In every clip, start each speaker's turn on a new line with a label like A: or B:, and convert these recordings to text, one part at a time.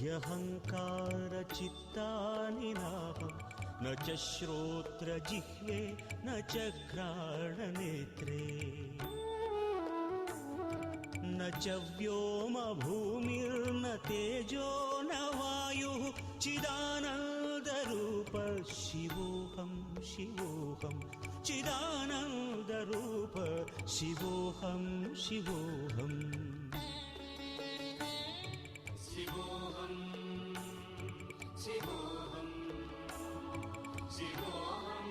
A: ह्यहङ्कारचित्तानि नाहं न च श्रोत्रजिह्वे न च घ्राणनेत्रे न च व्योमभूमिर्न तेजो न वायुः चिदानन्दरूप शिवोऽहं शिवोऽहं चिदानन्दरूप शिवोऽहं शिवोऽहम् शिवोऽहं शिवोऽहं शिवोऽहं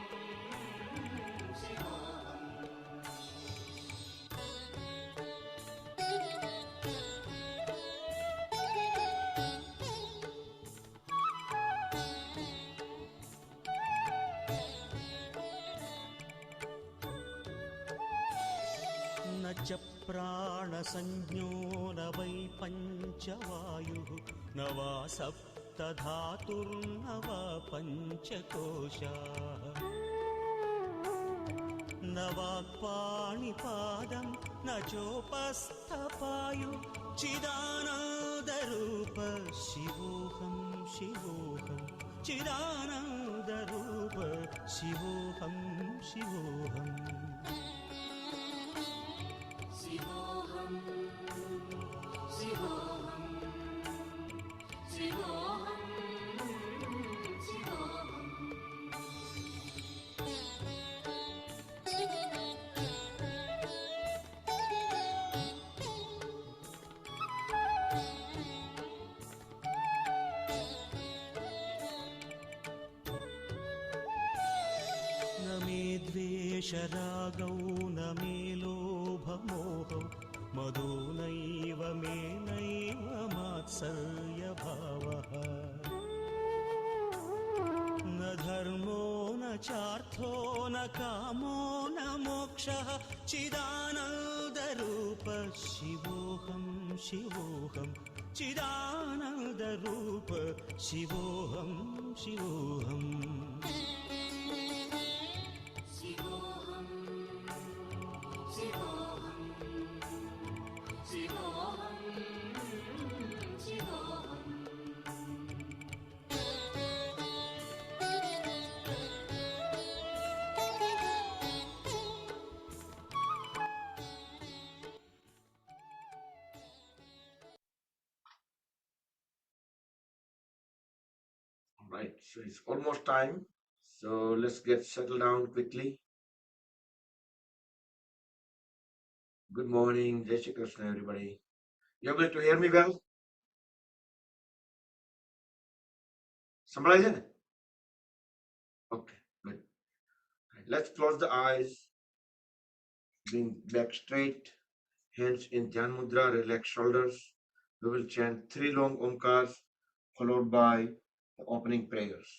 A: न च प्राणसंज्ञो न वै पञ्चवायुः न वा सप्तधातुर्न वा पञ्चकोशाः न वाक्पाणिपादं न चोपस्थपायुः चिदानन्दरूप शिवोऽहं शिवोऽहं चिदानन्दरूप शिवोऽहं शिवोऽहम् शिवोऽहं शिवोऽहं शिवोऽहं न मे द्वेषरागौ न मे लोभमोहौ मदो नैव मे नैव मात्सर्यभावः न धर्मो न चार्थो न कामो न मोक्षः चिदानन्दरूप शिवोऽहं शिवोऽहं चिदानन्दरूप शिवोऽहं शिवोऽहम् शिवोऽहं शिवोऽहं शिवोऽहं शिवोऽहम्
B: Right, so it's almost time. So let's get settled down quickly. Good morning, Jai Shri Krishna, everybody. You able to hear me well? Somebody in? Okay, good. Right, let's close the eyes, bring back straight, hands in Dhyan Mudra, relax shoulders. We will chant 3 long omkars followed by the opening prayers.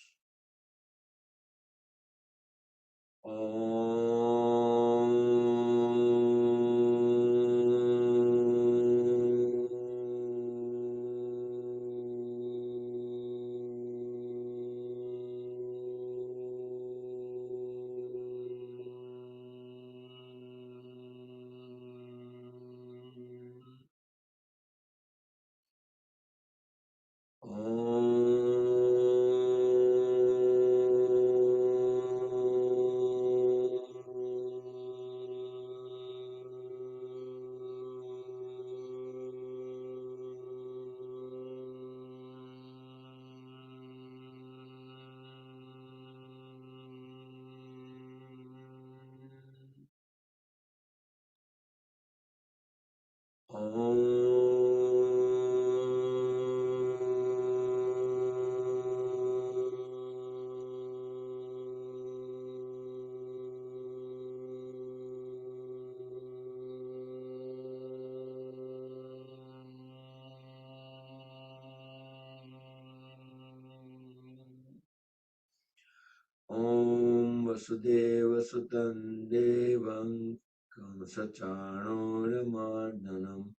B: Om Vasudeva Sutan Devam Kamsachanodamardhanam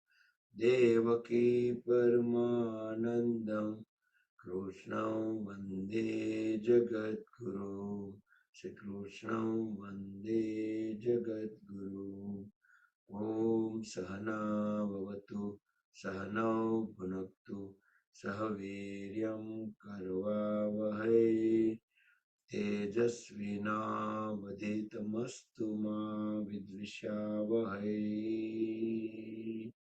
B: Devaki Paramanandam Krishnam Vande Jagat Guru Shri Krishnam Vande Jagat Guru Om Sahana Bhavatu Sahanau Bhunaktu Sahaviryam Karvavahai Tejasvinavaditamastu ma Vidvishavahai.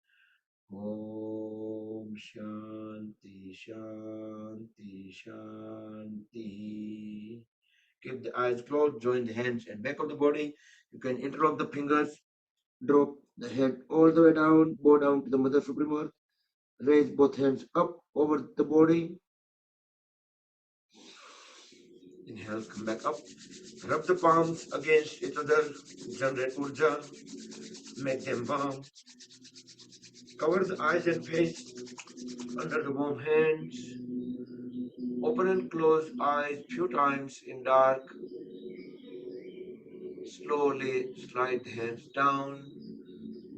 B: Om Shanti Shanti Shanti. Keep the eyes closed, join the hands and back of the body. You can interlock the fingers, drop the head all the way down, bow down to the Mother Supreme Earth. Raise both hands up over the body. Inhale, come back up. Rub the palms against each other. Generate Urja. Make them warm. Cover the eyes and face under the warm hands. Open and close eyes few times in dark. Slowly slide the hands down.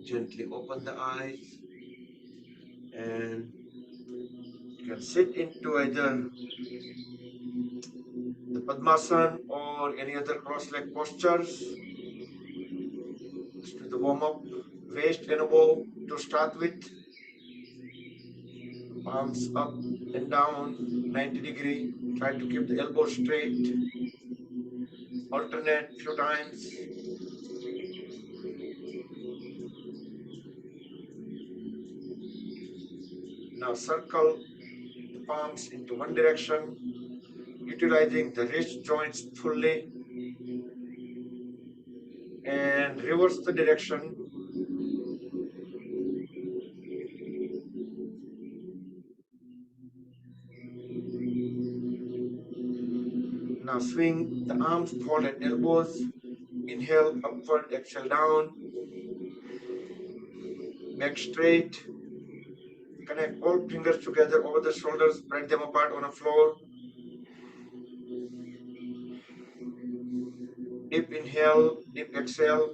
B: Gently open the eyes. And you can sit into either the Padmasana or any other cross-leg postures. Let's do the warm-up. Waist and above to start with. Palms up and down, 90 degree. Try to keep the elbows straight. Alternate few times. Now circle the palms into one direction, utilizing the wrist joints fully, and reverse the direction. Now swing the arms, fold at elbows. Inhale, upward, exhale, down. Back straight. Connect all fingers together over the shoulders, spread them apart on the floor. Deep inhale, deep exhale.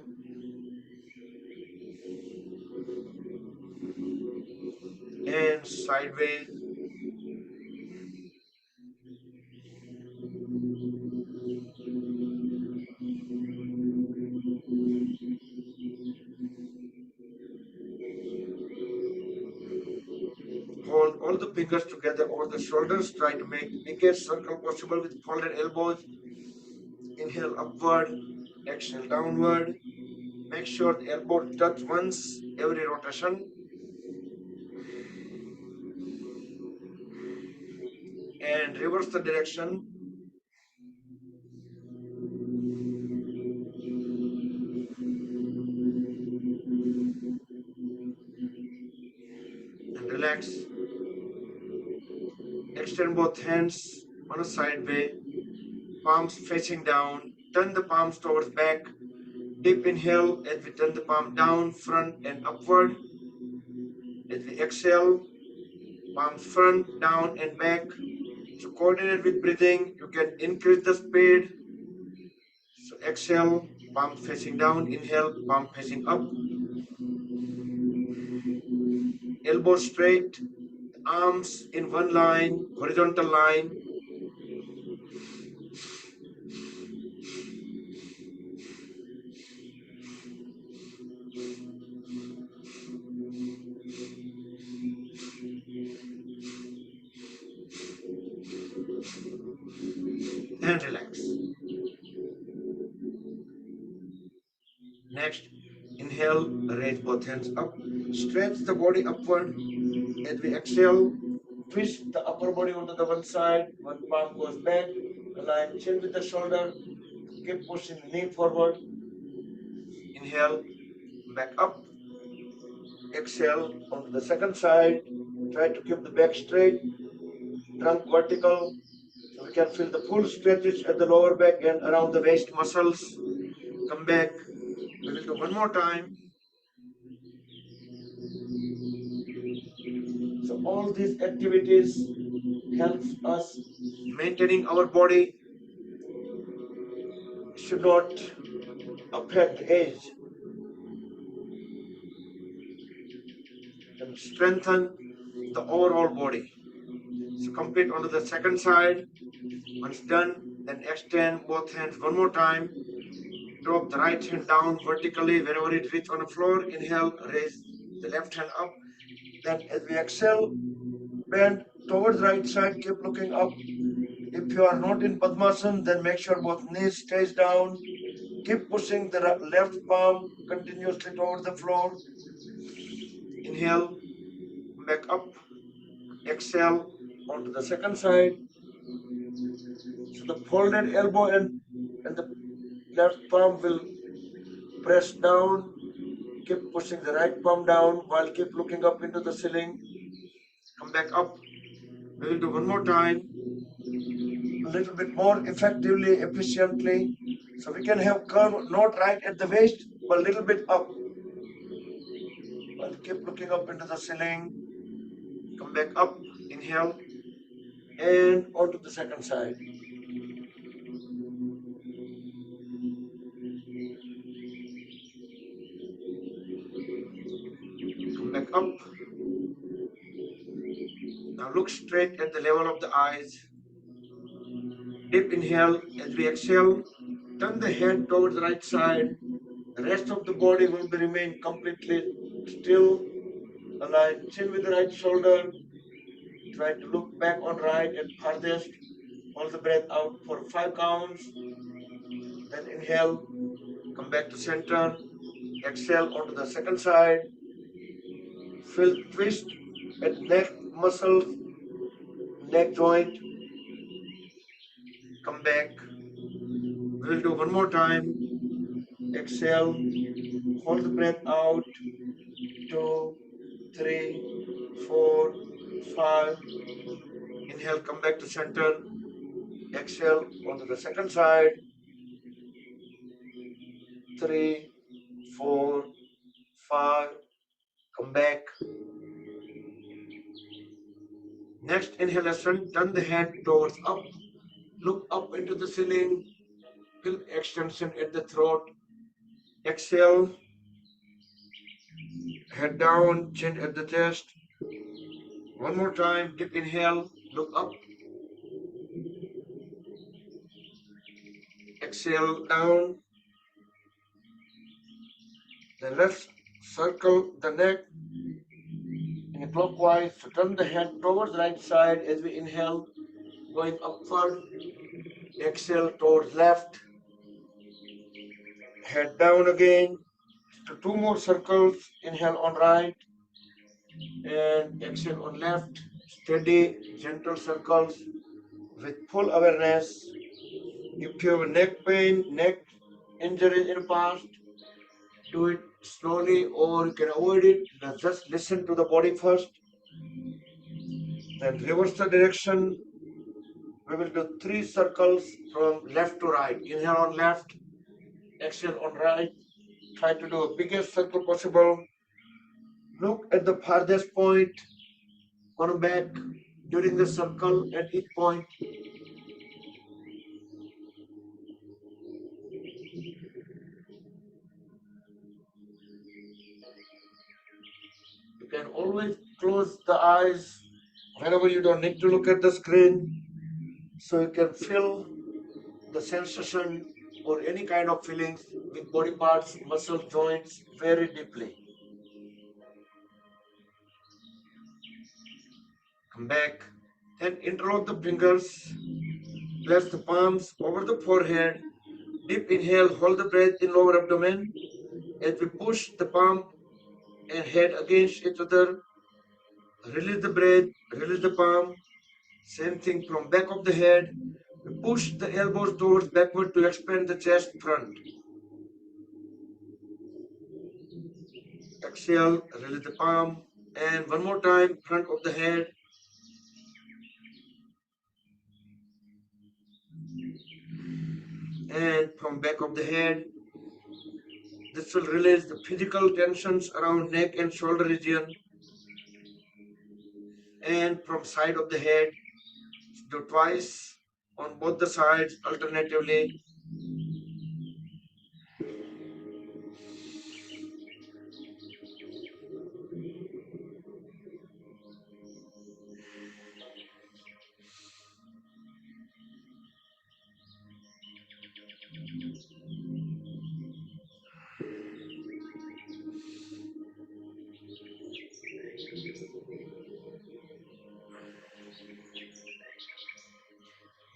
B: And sideways. Hold all the fingers together over the shoulders. Try to make the biggest circle possible with folded elbows. Inhale upward, exhale downward. Make sure the elbow touch once every rotation. And reverse the direction. And relax. Extend both hands on a side way. Palms facing down. Turn the palms towards back. Deep inhale as we turn the palm down, front and upward. As we exhale, palms front, down and back. So coordinate with breathing. You can increase the speed. So exhale, palm facing down. Inhale, palm facing up. Elbow straight. Arms in one line, horizontal line. And relax. Next, inhale, raise both hands up. Stretch the body upward. As we exhale, twist the upper body onto the one side. One palm goes back. Align chin with the shoulder. Keep pushing the knee forward. Inhale, back up. Exhale onto the second side. Try to keep the back straight. Trunk vertical. So we can feel the full stretches at the lower back and around the waist muscles. Come back. We will do one more time. So all these activities helps us maintaining our body. Should not affect age. And strengthen the overall body. So complete onto the second side. Once done, then extend both hands one more time. Drop the right hand down vertically wherever it reaches on the floor. Inhale, raise the left hand up. Then as we exhale, bend towards right side, keep looking up. If you are not in Padmasana, then make sure both knees stays down. Keep pushing the left palm continuously towards the floor. Inhale, back up. Exhale onto the second side. So the folded elbow and the left palm will press down. Keep pushing the right palm down while keep looking up into the ceiling. Come back up. We will do one more time. A little bit more effectively, efficiently. So we can have curve not right at the waist, but a little bit up. While keep looking up into the ceiling. Come back up. Inhale. And onto the second side. Come back up. Now look straight at the level of the eyes. Deep inhale as we exhale. Turn the head towards the right side. The rest of the body will be remain completely still. Align chin with the right shoulder. Try to look back on right at farthest. Hold the breath out for 5 counts. Then inhale. Come back to center. Exhale onto the second side. Feel twist at neck muscles, neck joint. Come back. We'll do one more time. Exhale. Hold the breath out. 2, 3, 4, 5. Inhale, come back to center. Exhale onto the second side. 3, 4, 5. Come back. Next inhalation, turn the head towards up. Look up into the ceiling. Feel extension at the throat. Exhale. Head down, chin at the chest. One more time. Deep inhale. Look up. Exhale down. Then let's circle the neck in a clockwise. So turn the head towards the right side as we inhale, going upward. Exhale towards left. Head down again. So 2 more circles. Inhale on right and exhale on left. Steady, gentle circles with full awareness. If you have neck pain, neck injury in the past, do it slowly or you can avoid it. Just listen to the body first. Then reverse the direction. We will do 3 circles from left to right. Inhale on left, exhale on right. Try to do a biggest circle possible. Look at the farthest point. Come back during the circle at each point. You can always close the eyes whenever you don't need to look at the screen, so you can feel the sensation or any kind of feelings with body parts, muscle, joints very deeply. Come back. Then interlock the fingers. Place the palms over the forehead. Deep inhale, hold the breath in lower abdomen. As we push the palm and head against each other, release the breath, release the palm. Same thing from back of the head. We push the elbows towards backward to expand the chest front. Exhale, release the palm. And one more time, front of the head. And from back of the head. This will release the physical tensions around neck and shoulder region. And from side of the head, do twice on both the sides alternatively.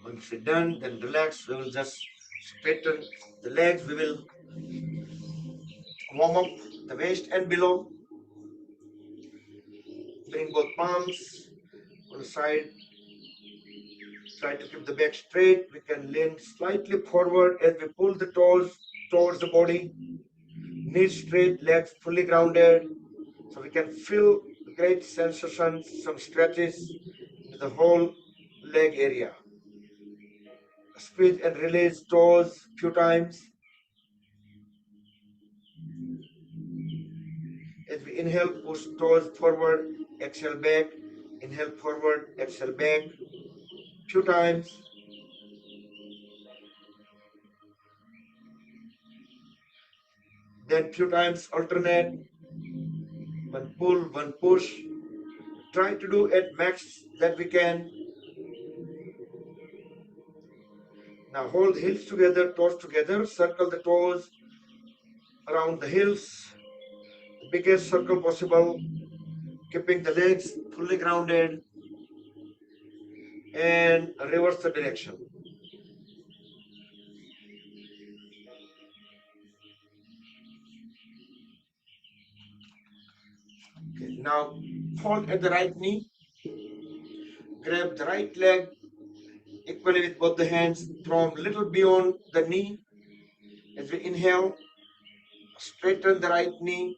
B: Once we're done, then relax. We will just straighten the legs. We will warm up the waist and below. Bring both palms on the side. Try to keep the back straight. We can lean slightly forward as we pull the toes towards the body. Knees straight, legs fully grounded. So we can feel great sensations, some stretches to the whole leg area. Squeeze and release toes few times. As we inhale, push toes forward, exhale back. Inhale forward, exhale back. Few times. Then few times alternate. One pull, one push. Try to do at max that we can. Now hold heels together, toes together. Circle the toes around the heels. The biggest circle possible. Keeping the legs fully grounded. And reverse the direction. Okay, now hold at the right knee. Grab the right leg equally with both the hands from little beyond the knee. As we inhale, straighten the right knee.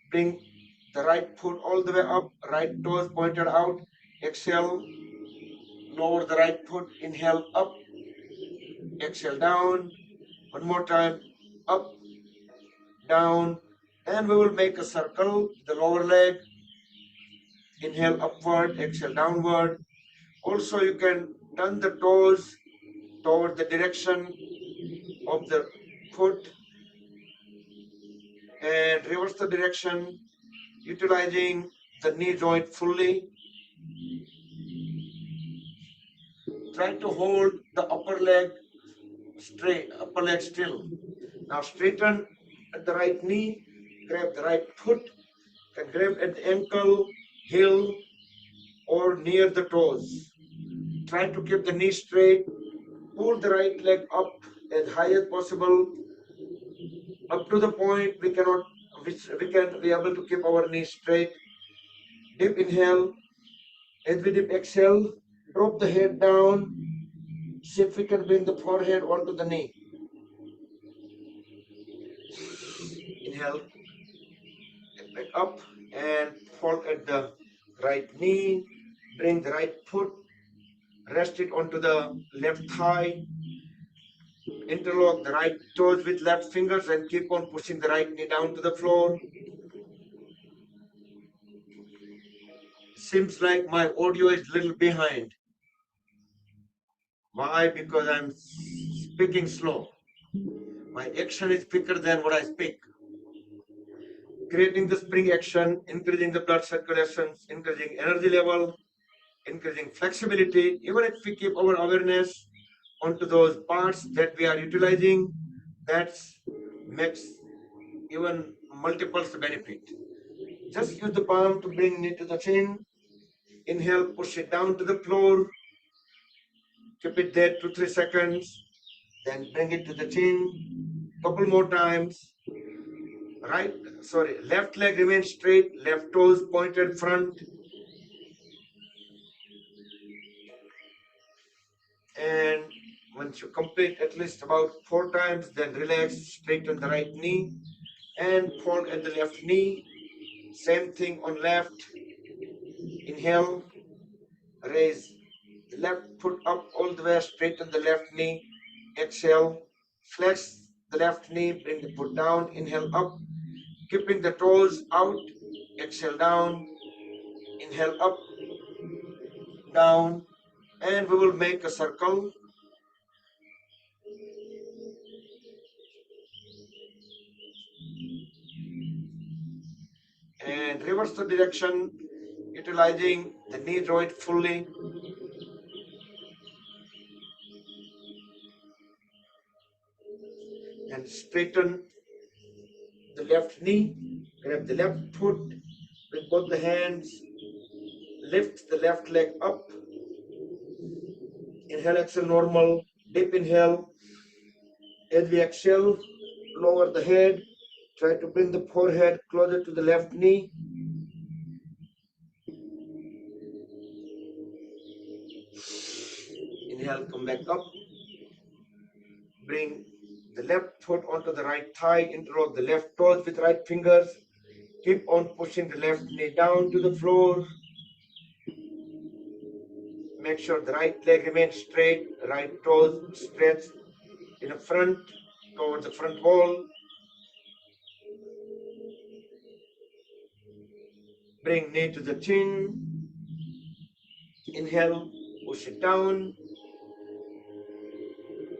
B: Bring the right foot all the way up, right toes pointed out. Exhale, lower the right foot. Inhale up, exhale down. One more time, up, down. And we will make a circle, the lower leg. Inhale upward, exhale downward. Also, you can turn the toes toward the direction of the foot and reverse the direction, utilizing the knee joint fully. Try to hold the upper leg straight, upper leg still. Now straighten at the right knee, grab the right foot, can grab at the ankle, heel, or near the toes. Try to keep the knee straight. Pull the right leg up as high as possible, up to the point we can be able to keep our knee straight. Deep inhale. As we deep exhale, drop the head down. See if we can bring the forehead onto the knee. Inhale, get back up and fall at the right knee. Bring the right foot, rest it onto the left thigh. Interlock the right toes with left fingers and keep on pushing the right knee down to the floor. Seems like my audio is a little behind. Why? Because I'm speaking slow. My action is quicker than what I speak. Creating the spring action, increasing the blood circulation, increasing energy level, increasing flexibility. Even if we keep our awareness onto those parts that we are utilizing, that makes even multiples the benefit. Just use the palm to bring knee to the chin. Inhale, push it down to the floor. Keep it there 2-3 seconds. Then bring it to the chin. Couple more times. Left leg remains straight, left toes pointed front. And once you complete at least about 4 times, then relax, straighten the right knee and fold at the left knee. Same thing on left. Inhale, raise the left foot up all the way, straighten the left knee. Exhale, flex the left knee, bring the foot down. Inhale up, keeping the toes out. Exhale down. Inhale up, down, and we will make a circle. And reverse the direction, utilizing the knee joint fully. And straighten the left knee, grab the left foot with both the hands, lift the left leg up, Inhale, exhale, normal. Deep inhale. As we exhale, lower the head. Try to bring the forehead closer to the left knee. Inhale, come back up. Bring the left foot onto the right thigh. Interlock the left toes with right fingers. Keep on pushing the left knee down to the floor. Make sure the right leg remains straight, right toes stretched in the front, towards the front wall. Bring knee to the chin. Inhale, push it down.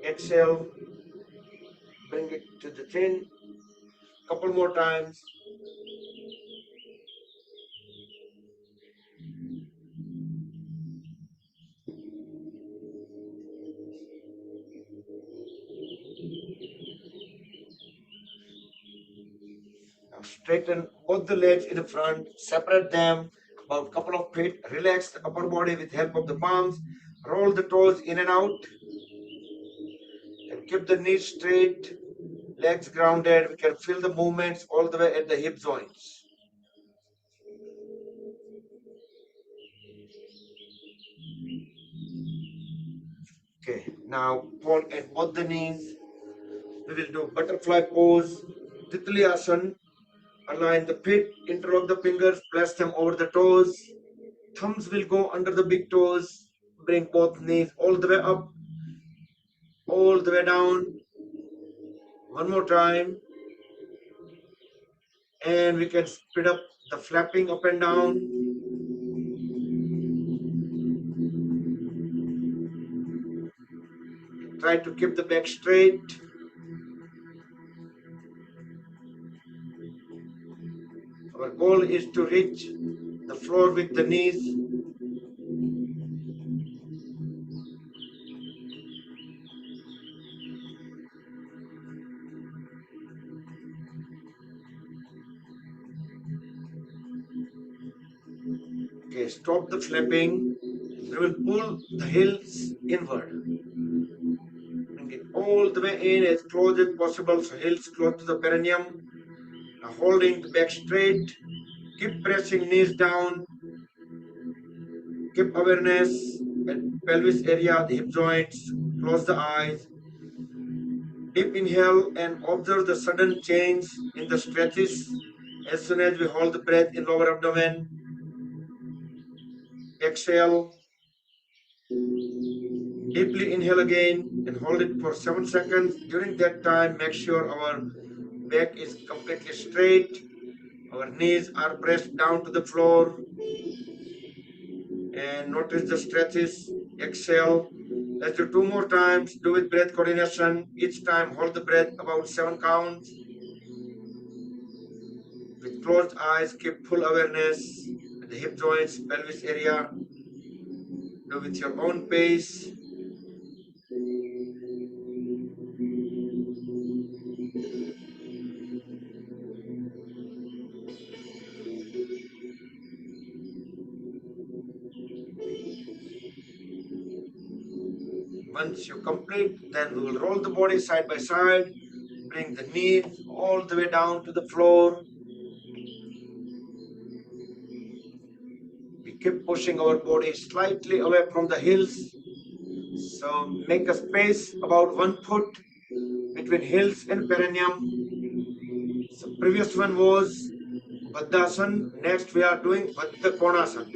B: Exhale, bring it to the chin. Couple more times. Now straighten both the legs in the front, separate them about a couple of feet. Relax the upper body with help of the palms. Roll the toes in and out. And keep the knees straight, legs grounded. We can feel the movements all the way at the hip joints. Okay, now hold at both the knees. We will do butterfly pose, Titli Align the feet, interlock the fingers, press them over the toes. Thumbs will go under the big toes. Bring both knees all the way up, all the way down. One more time. And we can speed up the flapping up and down. Try to keep the back straight. Our goal is to reach the floor with the knees. Okay, stop the flapping. We will pull the heels inward. Bring it all the way in as close as possible, so heels close to the perineum. Now holding the back straight. Keep pressing knees down. Keep awareness at pelvis area, the hip joints. Close the eyes. Deep inhale and observe the sudden change in the stretches as soon as we hold the breath in lower abdomen. Exhale. Deeply inhale again and hold it for 7 seconds. During that time, make sure our back is completely straight. Our knees are pressed down to the floor. And notice the stretches. Exhale. Let's do 2 more times. Do with breath coordination. Each time hold the breath about 7 counts. With closed eyes, keep full awareness at the hip joints, pelvis area. Do with your own pace. Once you complete, then we will roll the body side by side. Bring the knees all the way down to the floor. We keep pushing our body slightly away from the heels. So make a space about 1 foot between heels and perineum. So previous one was Baddhasana. Next we are doing Baddha Konasana.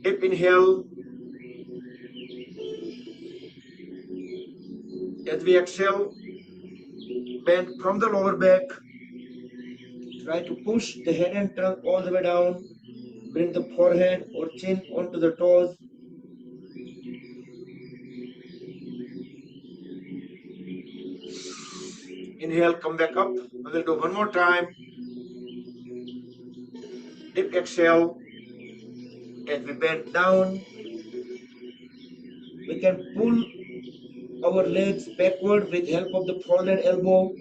B: Deep inhale. As we exhale, bend from the lower back. Try to push the head and trunk all the way down. Bring the forehead or chin onto the toes. Inhale, come back up. We will do one more time. Deep exhale. As we bend down, we can pull our legs backward with help of the folded elbow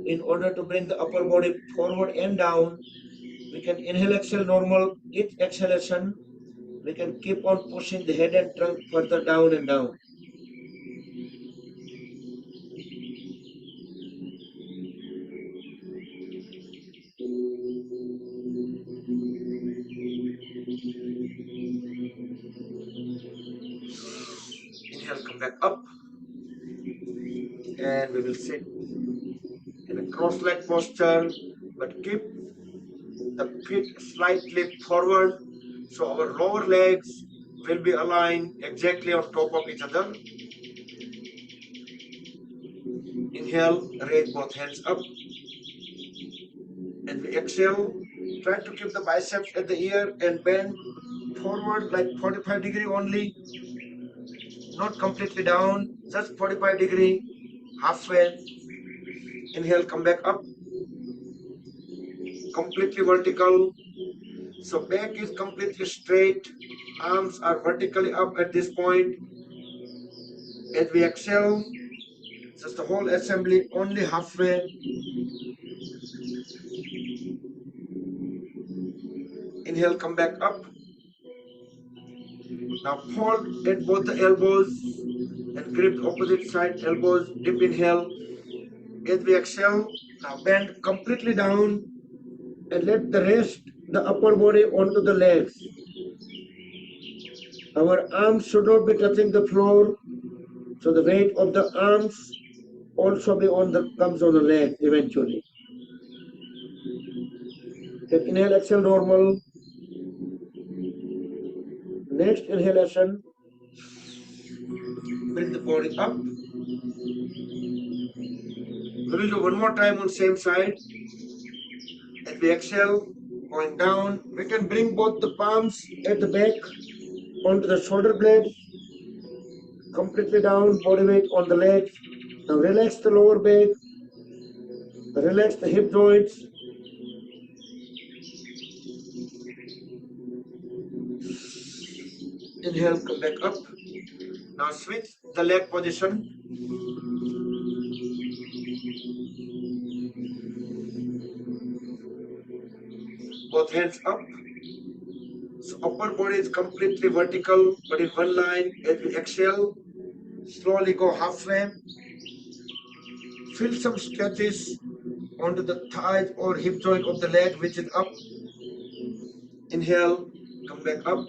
B: in order to bring the upper body forward and down. We can inhale, exhale normal. Each exhalation, we can keep on pushing the head and trunk further down and down. come back up, and we will sit in a cross-leg posture, but keep the feet slightly forward, so our lower legs will be aligned exactly on top of each other. Inhale, raise both hands up, and we exhale. Try to keep the biceps at the ear and bend forward like 45 degree only, not completely down, just 45 degree, halfway. Inhale, come back up, completely vertical. So back is completely straight, arms are vertically up at this point. As we exhale, just the whole assembly only halfway. Inhale, come back up. Now fold at both the elbows and grip the opposite side elbows. Deep inhale. As we exhale, now bend completely down and let the rest, the upper body onto the legs. Our arms should not be touching the floor, so the weight of the arms also be comes on the leg eventually. Then inhale, exhale, normal. Next inhalation, bring the body up. We will do one more time on same side. As we exhale, going down, we can bring both the palms at the back onto the shoulder blades, completely down, body weight on the legs. Now relax the lower back, relax the hip joints. Inhale, come back up. Now switch the leg position. Both hands up. So upper body is completely vertical, but in one line. As we exhale, slowly go halfway. Feel some stretches onto the thighs or hip joint of the leg, which is up. Inhale, come back up.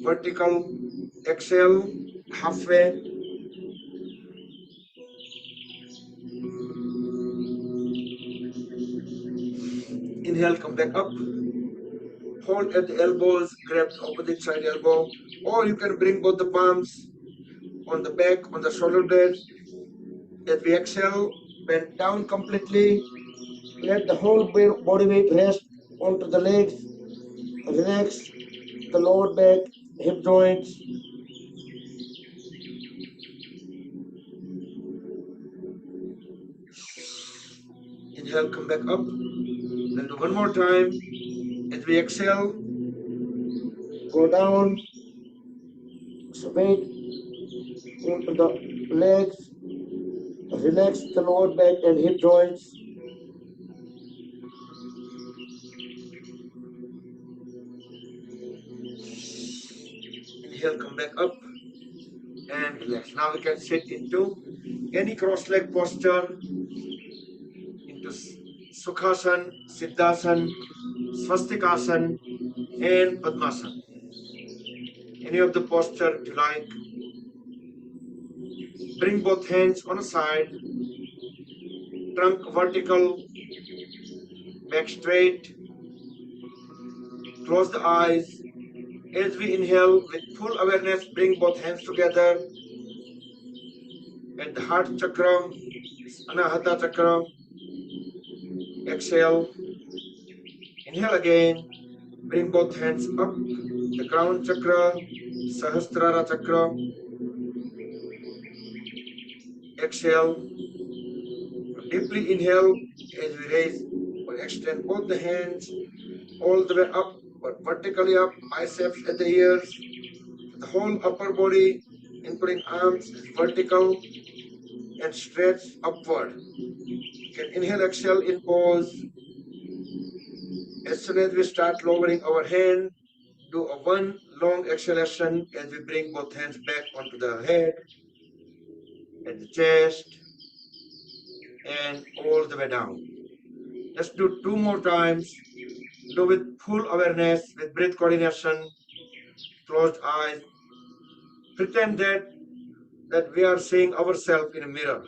B: Vertical. Exhale, halfway. Inhale, come back up. Hold at the elbows, grab the opposite side elbow, or you can bring both the palms on the back, on the shoulder blades. As we exhale, bend down completely. Let the whole body weight rest onto the legs. Relax the lower back, hip joints. Inhale, come back up. Then do one more time. As we exhale, go down. So weight onto the legs. Relax the lower back and hip joints. Inhale, come back up and relax. Now we can sit into any cross-leg posture, into Sukhasana, Siddhasana, Swastikasana, and Padmasana. Any of the posture you like. Bring both hands on a side, trunk vertical, back straight. Close the eyes. As we inhale, with full awareness, bring both hands together at the heart chakra, Anahata chakra. Exhale. Inhale again. Bring both hands up, the crown chakra, Sahasrara chakra. Exhale. Deeply inhale as we raise or extend both the hands all the way up, but vertically up, biceps at the ears. The whole upper body, including arms, is vertical and stretch upward. You can inhale, exhale in pause. As soon as we start lowering our hand, do a one long exhalation as we bring both hands back onto the head, at the chest, and all the way down. Let's do two more times. Do with full awareness, with breath coordination, closed eyes. Pretend that that we are seeing ourselves in a mirror.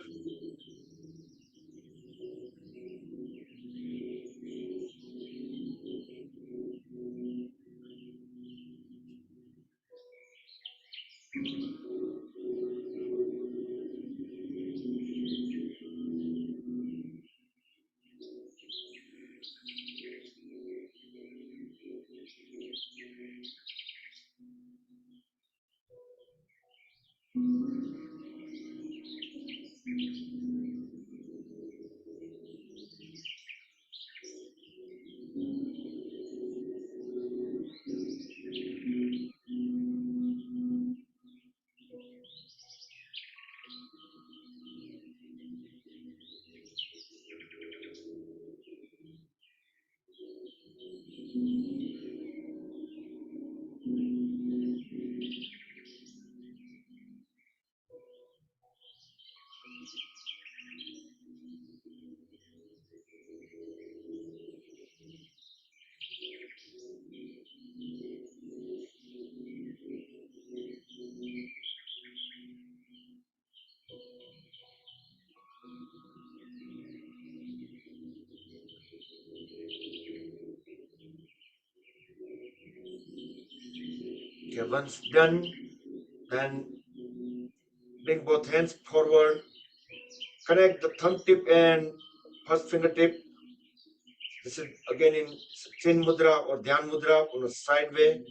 B: Okay, once done, then bring both hands forward. Connect the thumb tip and first fingertip. This is again in Chin Mudra or Dhyan Mudra on a side way.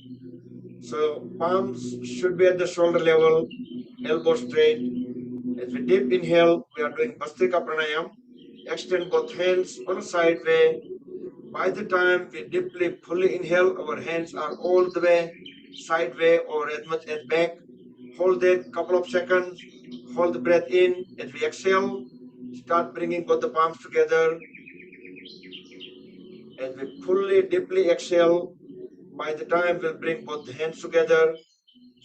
B: So palms should be at the shoulder level, elbow straight. As we deep inhale, we are doing Bhastrika Pranayam. Extend both hands on a side way. By the time we deeply fully inhale, our hands are all the way side way or as much as back. Hold that couple of seconds. Hold the breath in. As we exhale, start bringing both the palms together. As we fully deeply exhale, by the time we'll bring both the hands together,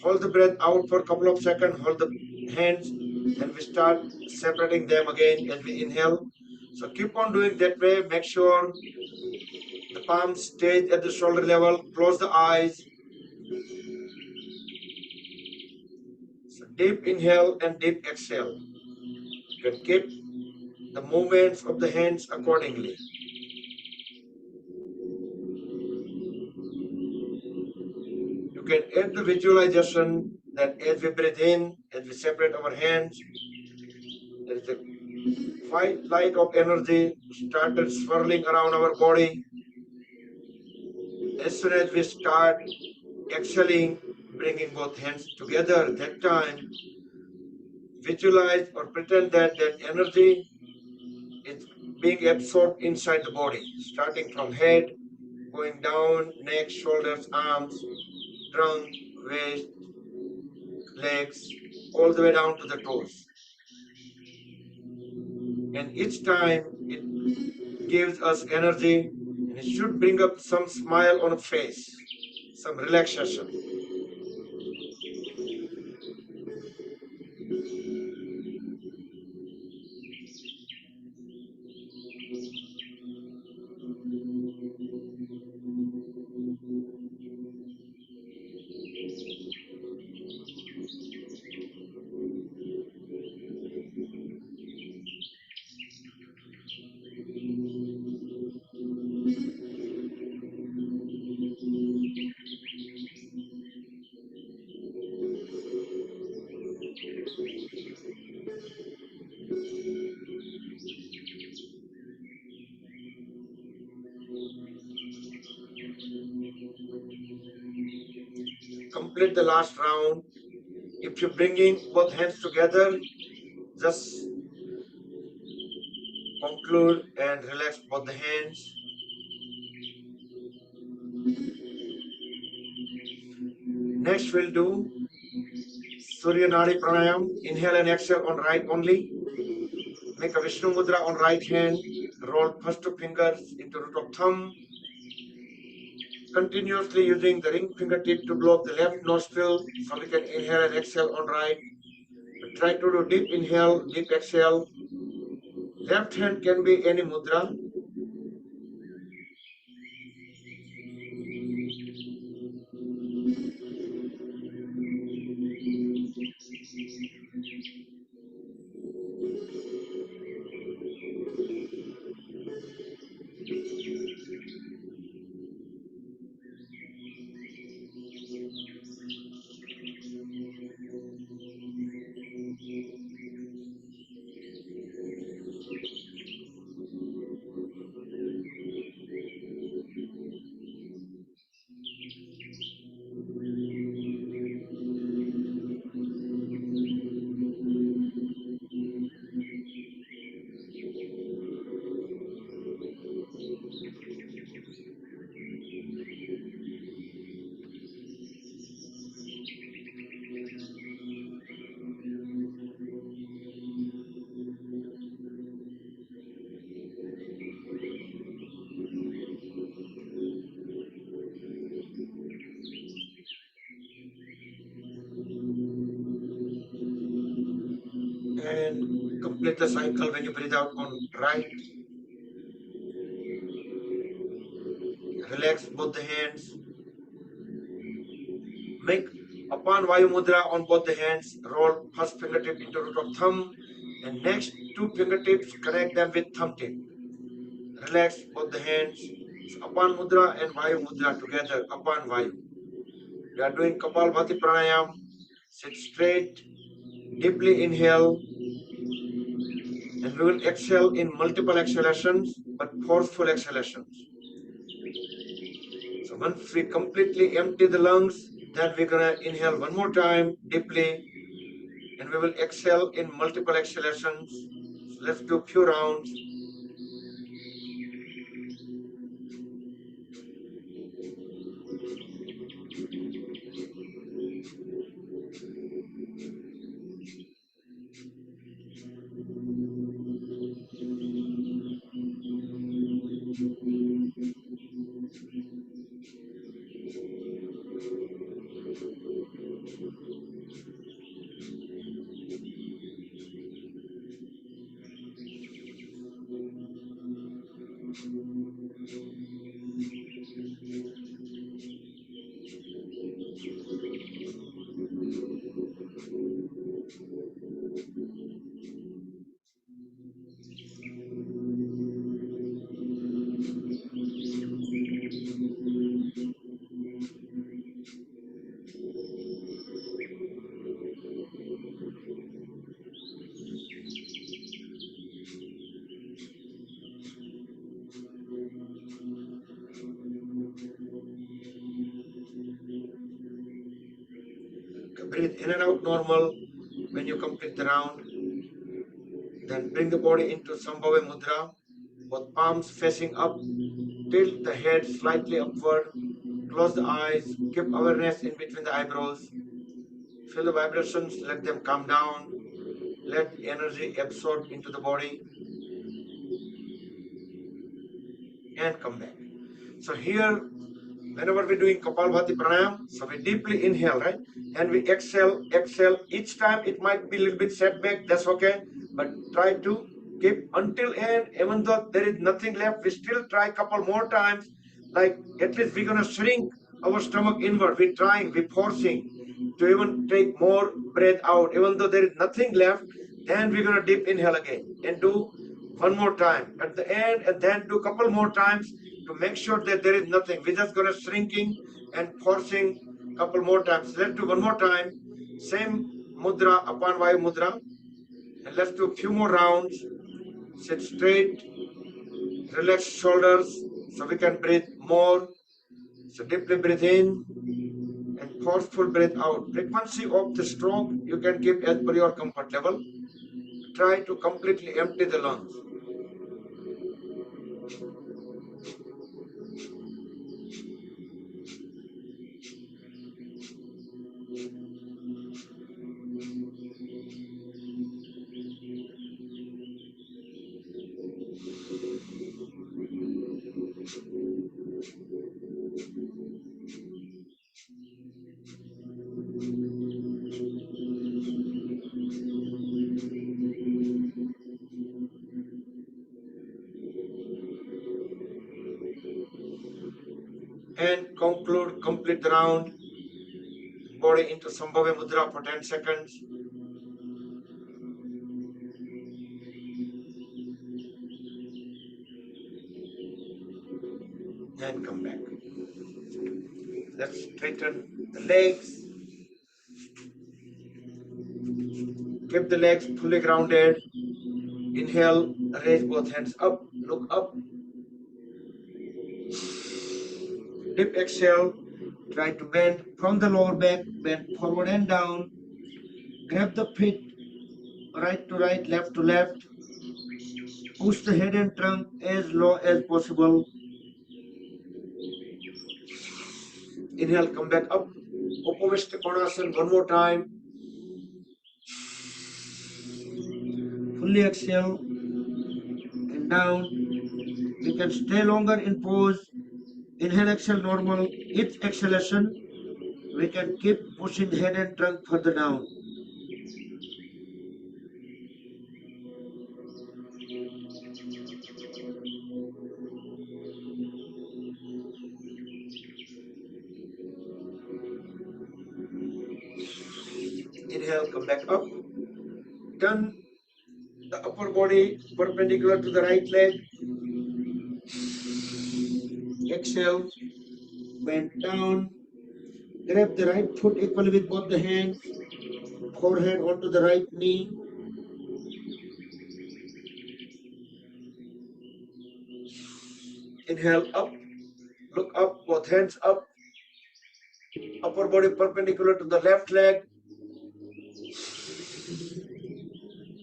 B: hold the breath out for a couple of seconds, hold the hands, and we start separating them again as we inhale. So keep on doing that way. Make sure the palms stay at the shoulder level. Close the eyes. So deep inhale and deep exhale. You can keep the movements of the hands accordingly. You can add the visualization that as we breathe in, as we separate our hands, there is a white light of energy started swirling around our body. As soon as we start exhaling, bringing both hands together, that time visualize or pretend that that energy is being absorbed inside the body, starting from head, going down, neck, shoulders, arms, trunk, waist, legs, all the way down to the toes. And each time it gives us energy, and it should bring up some smile on a face, some relaxation. Complete the last round. If you're bringing both hands together, just conclude and relax both the hands. Next, we'll do Surya Nadi Pranayam. Inhale and exhale on right only. Make a Vishnu Mudra on right hand. Roll first two fingers into root of thumb. Continuously using the ring fingertip to blow up the left nostril so we can inhale and exhale on right. Try to do deep inhale, deep exhale. Left hand can be any mudra. complete the cycle when you breathe out on right. Relax both the hands. Make upon Vayu Mudra on both the hands. Roll first fingertip into root of thumb and next two fingertips connect them with thumb tip. Relax both the hands. So Apan Mudra and Vayu Mudra together. Apan Vayu. We are doing Kapalbhati Pranayam. Sit straight. Deeply inhale. And we will exhale in multiple exhalations, but forceful exhalations. So once we completely empty the lungs, then we're going to inhale one more time deeply, and we will exhale in multiple exhalations. So let's do a few rounds. Breathe in and out normal when you complete the round. Then bring the body into Sambhava Mudra, both palms facing up. Tilt the head slightly upward. Close the eyes. Keep awareness in between the eyebrows. Feel the vibrations. Let them calm down. Let energy absorb into the body and come back. So here, whenever we're doing Kapalbhati Pranayam, so we deeply inhale, right? And we exhale. Each time it might be a little bit setback, that's okay. But try to keep until end, even though there is nothing left, we still try a couple more times. Like at least we're gonna shrink our stomach inward. We're trying, we're forcing to even take more breath out. Even though there is nothing left, then we're gonna deep inhale again and do one more time at the end, and then do a couple more times to make sure that there is nothing. We're just gonna shrinking and forcing a couple more times. Let's do one more time. Same mudra, Apan Vayu Mudra. And let's do a few more rounds. Sit straight, relax shoulders so we can breathe more. So deeply breathe in and forceful breath out. Frequency of the stroke you can keep as per your comfort level. Try to completely empty the lungs. And complete the round. Body into Sambhava Mudra for 10 seconds. And come back. Let's straighten the legs. Keep the legs fully grounded. Inhale, raise both hands up, look up. Deep exhale, try to bend from the lower back, bend forward and down. Grab the feet right to right, left to left. Push the head and trunk as low as possible. Inhale, come back up. Upavishta Konasana one more time. Fully exhale and down. We can stay longer in pose. Inhale, exhale, normal. Each exhalation, we can keep pushing head and trunk further down. Inhale, come back up. Turn the upper body perpendicular to the right leg. Exhale, bend down. Grab the right foot equally with both the hands. Forehead onto the right knee. Inhale, up. Look up, both hands up. Upper body perpendicular to the left leg.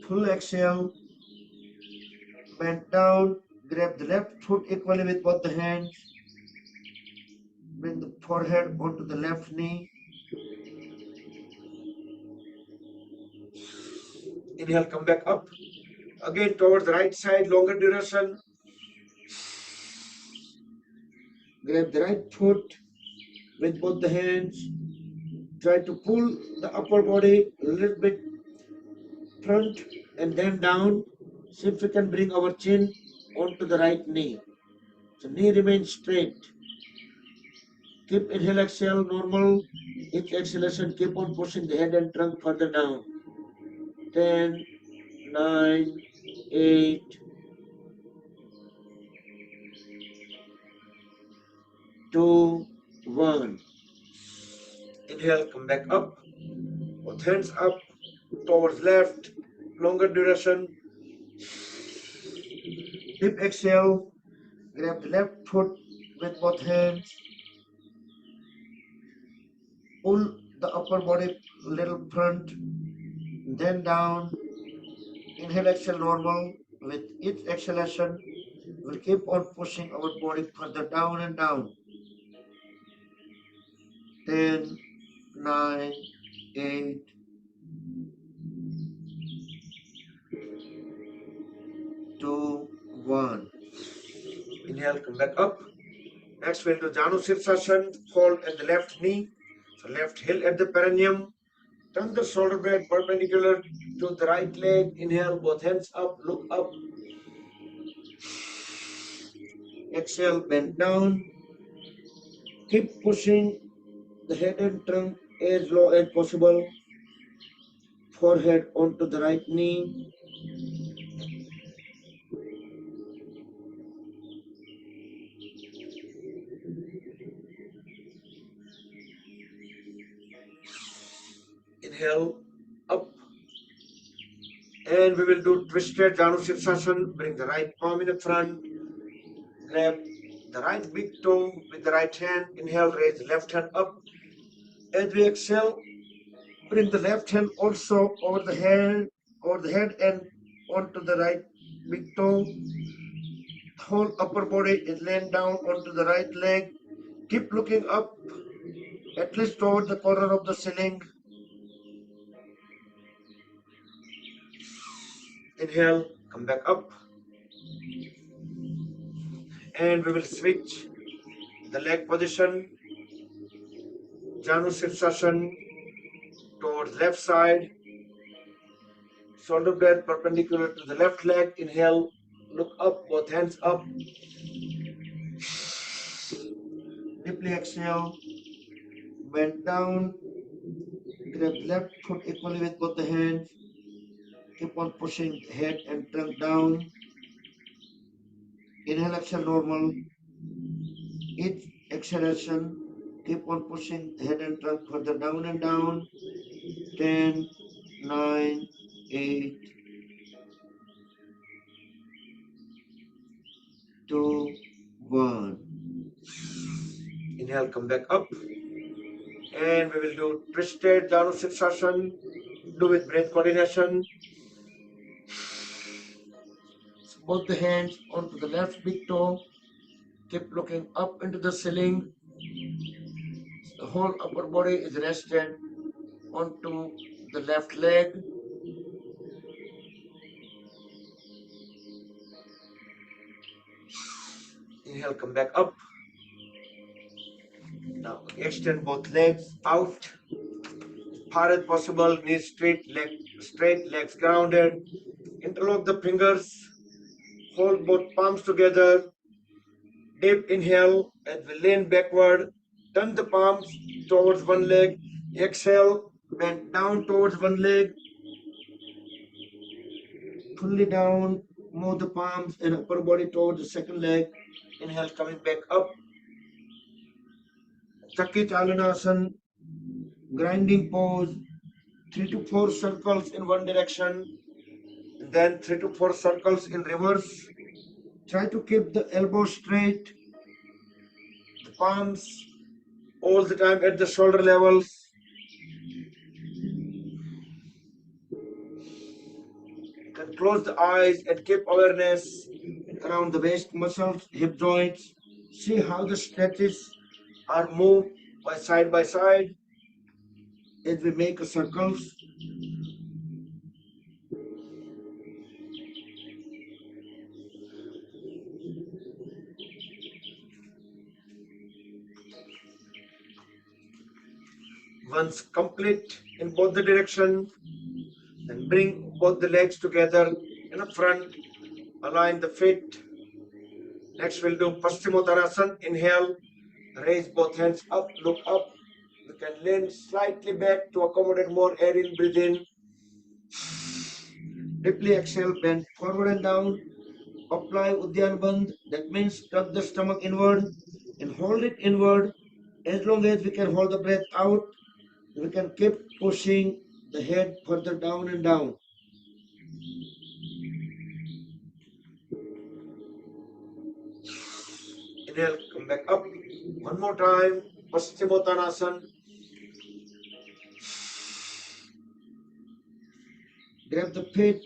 B: Full exhale. Bend down. Grab the left foot equally with both the hands. Bring the forehead onto the left knee. Inhale, come back up. Again towards the right side, longer duration. Grab the right foot with both the hands. Try to pull the upper body a little bit front and then down. See if we can bring our chin onto the right knee. So knee remains straight. Keep inhale, exhale normal. Each exhalation, keep on pushing the head and trunk further down. 10, 9, 8, 2, 1. Inhale, come back up. Both hands up towards left. Longer duration. Deep exhale. Grab the left foot with both hands. Pull the upper body a little front, then down. Inhale, exhale normal. With each exhalation, we'll keep on pushing our body further down and down. 10, 9, 8, 2, 1. Inhale, come back up. Next, we'll do Janu Sirsasana. Hold at the left knee. So left heel at the perineum. Turn the shoulder blade perpendicular to the right leg. Inhale, both hands up, look up. Exhale, bend down. Keep pushing the head and trunk as low as possible. Forehead onto the right knee. Inhale, up. And we will do twisted Janu Sirsasana. Bring the right palm in the front. Grab the right big toe with the right hand. Inhale, raise the left hand up. As we exhale, bring the left hand also over the head and onto the right big toe. Whole upper body is laying down onto the right leg. Keep looking up, at least toward the corner of the ceiling. Inhale, come back up. And we will switch the leg position. Janu Sirsasana towards left side. Shoulder blade perpendicular to the left leg. Inhale, look up, both hands up. Deeply exhale, bend down. Grab left foot equally with both the hands. Keep on pushing head and trunk down. Inhale, exhale normal. Each exhalation, keep on pushing head and trunk further down and down. 10, 9, 8, 2, 1. Inhale, come back up. And we will do twisted Janu Sirsasana. Do with breath coordination. Both the hands onto the left big toe. Keep looking up into the ceiling. The whole upper body is rested onto the left leg. Inhale, come back up. Now extend both legs out. Far as possible, knees straight, legs grounded. Interlock the fingers. Hold both palms together. Deep inhale as we lean backward. Turn the palms towards one leg. Exhale, bend down towards one leg, fully down, move the palms and upper body towards the second leg. Inhale, coming back up. Chakki Chalanasana, grinding pose, 3 to 4 circles in one direction, then 3 to 4 circles in reverse. Try to keep the elbow straight, the palms all the time at the shoulder levels. Then close the eyes and keep awareness around the waist muscles, hip joints. See how the stretches are moved by side as we make a circles. Once complete in both the direction, then bring both the legs together in the front, align the feet. Next we'll do Paschimottanasana. Inhale, raise both hands up, look up. You can lean slightly back to accommodate more air in, breathe in. Deeply exhale, bend forward and down. Apply Uddiyana Bandh. That means tuck the stomach inward and hold it inward. As long as we can hold the breath out, we can keep pushing the head further down and down. Inhale, come back up. One more time. Paschimottanasana. Grab the feet,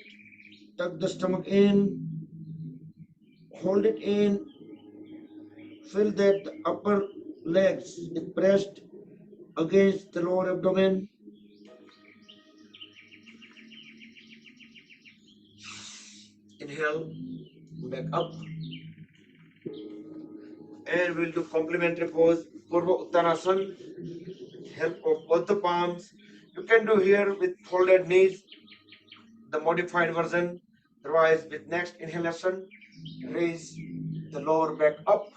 B: tuck the stomach in, hold it in. Feel that the upper legs is pressed against the lower abdomen. Inhale, back up. And we'll do complementary pose, Purva Uttanasana. Help of both the palms. You can do here with folded knees, the modified version. Otherwise, with next inhalation, raise the lower back up.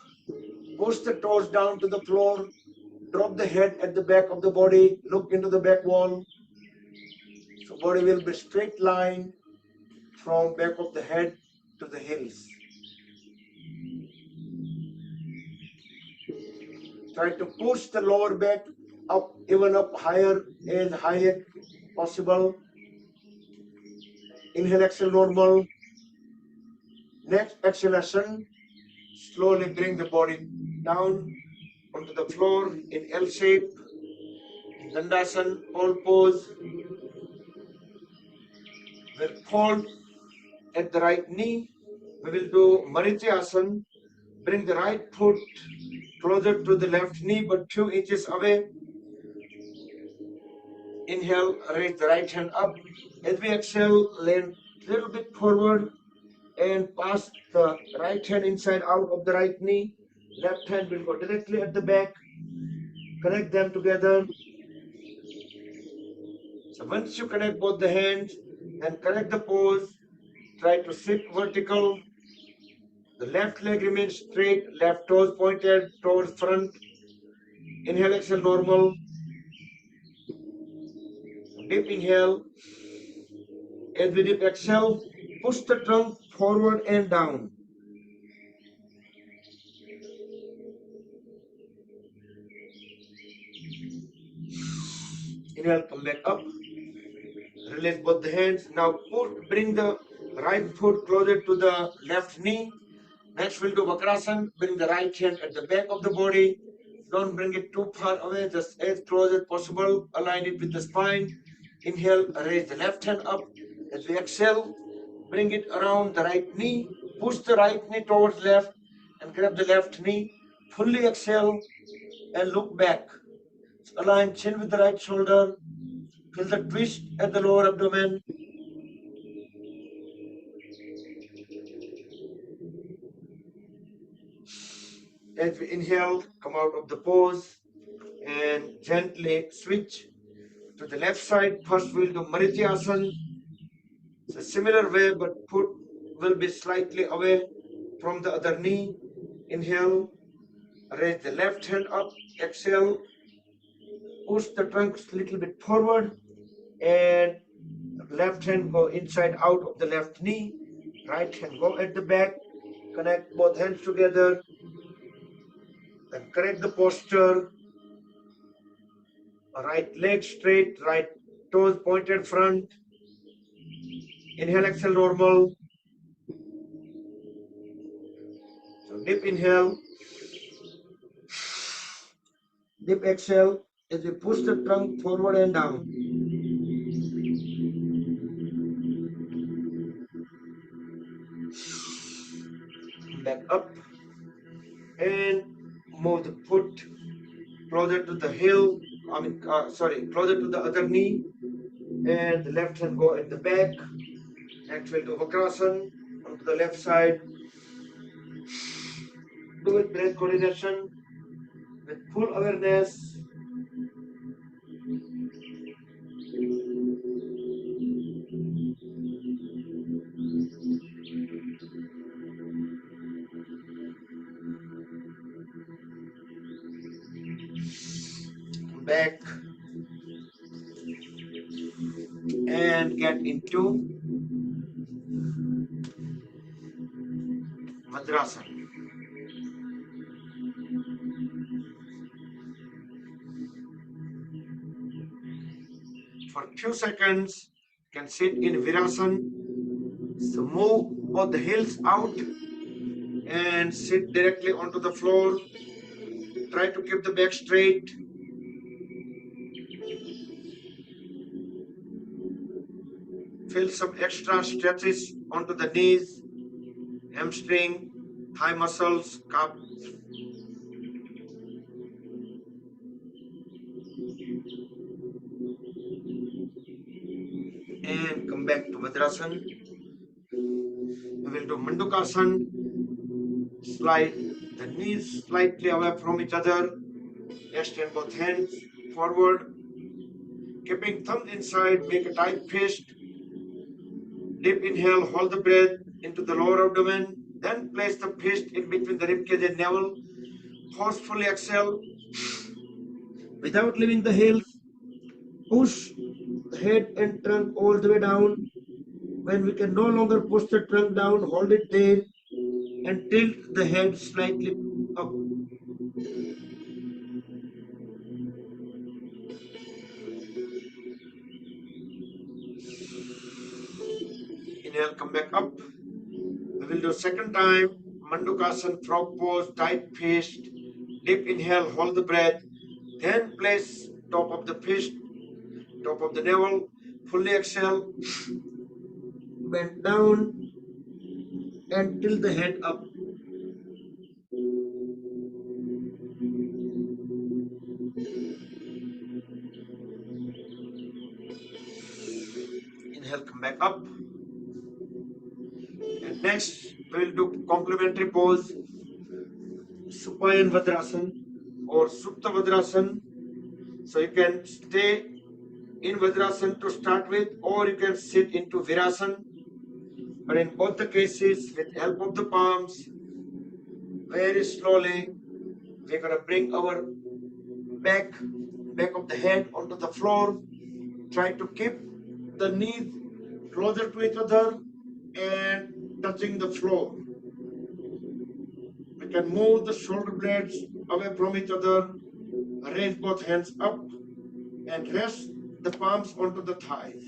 B: Push the toes down to the floor. Drop the head at the back of the body. Look into the back wall. So body will be straight line from back of the head to the heels. Try to push the lower back up, even up higher as high as possible. Inhale, exhale, normal. Next exhalation, slowly bring the body down onto the floor in L shape. Dandasana, all pose. We'll fold at the right knee. We will do Marityasana. Bring the right foot closer to the left knee but few inches away. Inhale, raise the right hand up. As we exhale, lean a little bit forward and pass the right hand inside out of the right knee. Left hand will go directly at the back. Connect them together. So once you connect both the hands and connect the pose, try to sit vertical. The left leg remains straight, left toes pointed towards front. Inhale, exhale, normal. Deep inhale. As we deep exhale, push the trunk forward and down. Inhale, come back up. Release both the hands. Now bring the right foot closer to the left knee. Next we'll do Vakrasana. Bring the right hand at the back of the body. Don't bring it too far away, just as close as possible. Align it with the spine. Inhale, raise the left hand up. As we exhale, bring it around the right knee. Push the right knee towards left and grab the left knee. Fully exhale and look back. Align chin with the right shoulder. Feel the twist at the lower abdomen. As we inhale, come out of the pose and gently switch to the left side. First we'll do Marityasana. It's a similar way, but foot will be slightly away from the other knee. Inhale, raise the left hand up. Exhale, push the trunk a little bit forward, and left hand go inside out of the left knee, right hand go at the back, connect both hands together, then correct the posture, right leg straight, right toes pointed front, inhale, exhale, normal. So deep inhale, deep exhale as we push the trunk forward and down. Back up and move the foot closer to the heel, closer to the other knee, and the left hand go at the back. Exhale to Vakrasana onto the left side. Do it breath coordination with full awareness. Back and get into Vadrasana. For a few seconds, you can sit in Virasana. So move both the heels out and sit directly onto the floor. Try to keep the back straight. Feel some extra stretches onto the knees, hamstring, thigh muscles, calf. And come back to Vadrasana. We will do Mandukasana. Slide the knees slightly away from each other. Extend both hands forward. Keeping thumb inside, make a tight fist. Deep inhale, hold the breath into the lower abdomen. Then place the fist in between the ribcage and navel. Forcefully exhale. Without leaving the heels, push the head and trunk all the way down. When we can no longer push the trunk down, hold it there and tilt the head slightly up. Inhale, come back up. We will do second time. Mandukasana, frog pose, tight fist. Deep inhale, hold the breath. Then place top of the fist, top of the navel. Fully exhale. Bend down and tilt the head up. Inhale, come back up. And next, we will do complementary pose, Supine Vadrasana or Supta Vadrasana. So you can stay in Vadrasana to start with, or you can sit into Virasana. But in both the cases, with help of the palms, very slowly, we're going to bring our back of the head onto the floor. Try to keep the knees closer to each other and touching the floor. We can move the shoulder blades away from each other, raise both hands up and rest the palms onto the thighs.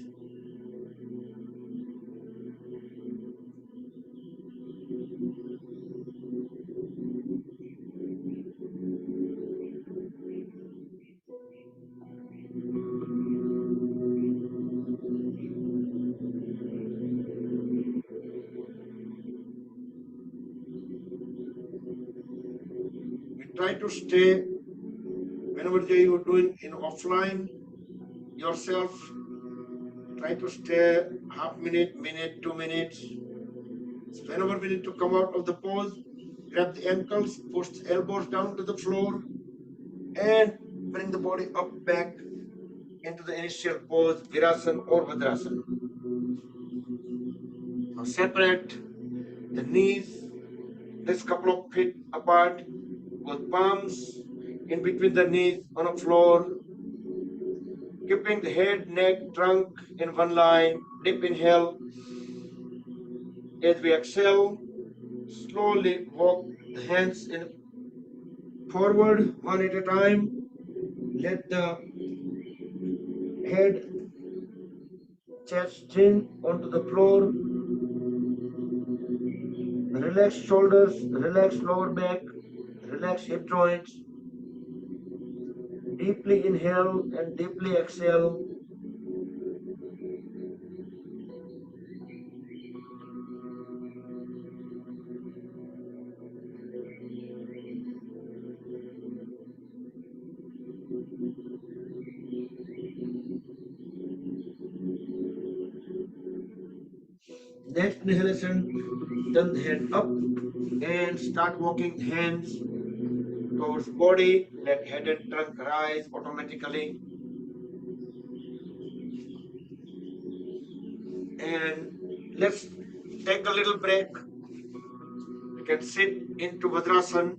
B: Try to stay whenever you are doing in offline yourself. Try to stay half minute, 2 minutes. So whenever we need to come out of the pose, grab the ankles, push the elbows down to the floor, and bring the body up back into the initial pose, Virasana or Vadrasana. Now separate the knees, this couple of feet apart, with palms in between the knees on the floor. Keeping the head, neck, trunk in one line. Deep inhale. As we exhale, slowly walk the hands in forward one at a time. Let the head, chest, chin onto the floor. Relax shoulders, relax lower back, relax hip joints. Deeply inhale and deeply exhale. Next inhalation, turn the hand up and start walking hands towards body. Let head and trunk rise automatically. And let's take a little break. You can sit into Vajrasana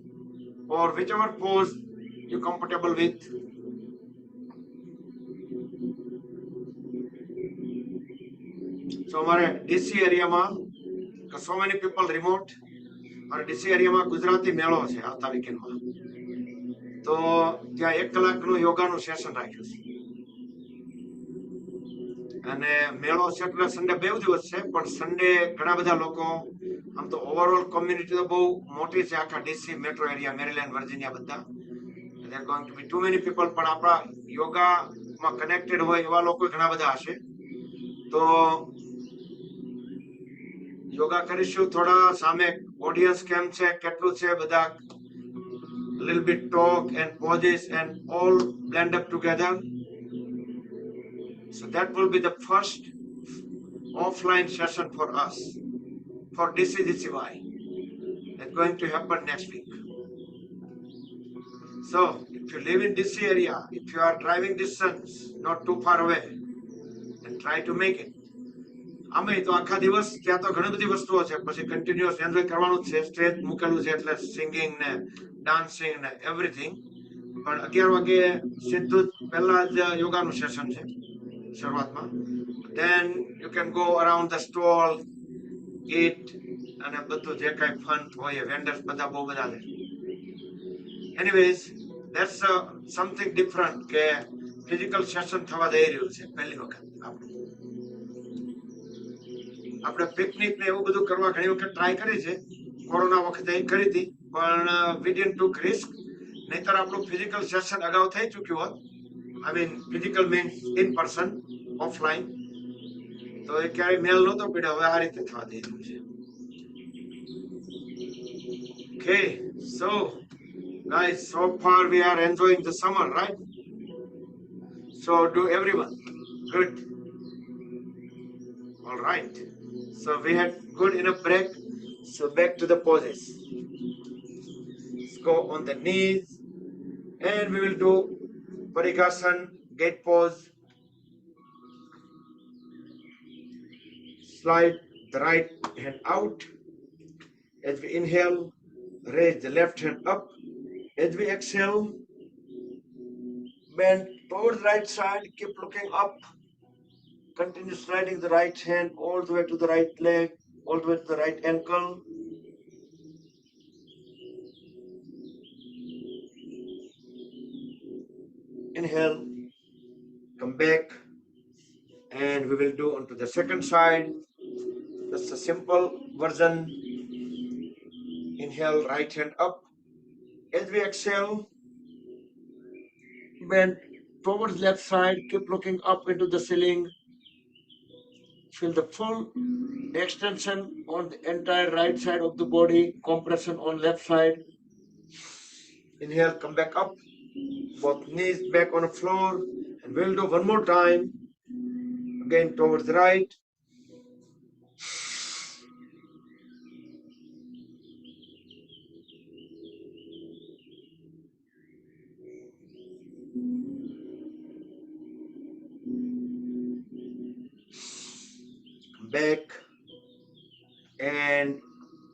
B: or whichever pose you're comfortable with. So हमारे DC area में so many people remote और DC area में गुजराती मेळो છે આવતા weekend માં તો ત્યાં 1 કલાકનું યોગાનું સેશન રાખ્યું છે અને મેળો છે એટલે સન્ડે બે દિવસ છે પણ સન્ડે ઘણા બધા લોકો આમ તો ઓવરઓલ કોમ્યુનિટી તો બહુ મોટી છે આખા DC metro area Maryland Virginia બધા there are going to be too many people પણ આપણા યોગામાં કનેક્ટેડ હોય એવા લોકો ઘણા બધા હશે તો યોગા કરીશું થોડા સામે ઓડિયન્સ કેમ છે કેટલું છે બધા little bit talk and poses and all blend up together. So that will be the first offline session for us for DCDCY. That's going to happen next week. So if you live in DC area, if you are driving distance, not too far away, then try to make it. અમે તો આખા દિવસ ત્યાં તો ઘણી બધી વસ્તુઓ છે પછી કન્ટિન્યુઅસ એન્જોય કરવાનું છે સ્ટેજ મૂકેલું છે એટલે સિંગિંગ ને ડાન્સિંગ ને એવરીથિંગ પણ 11 વાગે સીધું પહેલા જ યોગાનું સેશન છે શરૂઆતમાં then you can go around the stall eat અને બધું જે કાંઈ ફન હોય વેન્ડર્સ બધા બહુ બધા છે anyways that's something different કે ફિઝિકલ સેશન થવા જઈ રહ્યું છે પહેલી વખત આપણે પિકનિક ને એવું બધું કરવા ઘણી વખત ટ્રાય કરી છે કોરોના વખતે કરી હતી પણ we didn't took risk નહીતર આપણું ફિઝિકલ સેશન અગાઉ થઈ ચૂક્યું હોત I mean physical means in person offline તો એ ક્યારેય મેલ નહોતો પડ્યો હવે આ રીતે થવા દઈ રહ્યું છે okay so guys so far we are enjoying the summer right so do everyone good all right so we had good enough break so back to the poses let's go on the knees and we will do Parigasana gate pose slide the right hand out as we inhale raise the left hand up as we exhale bend towards the right side keep looking up continue sliding the right hand all the way to the right leg all the way to the right ankle inhale come back and we will do onto the second side that's a simple version inhale right hand up as we exhale bend towards left side keep looking up into the ceiling feel the full extension on the entire right side of the body compression on left side inhale come back up both knees back on the floor and we'll do one more time again towards the right back and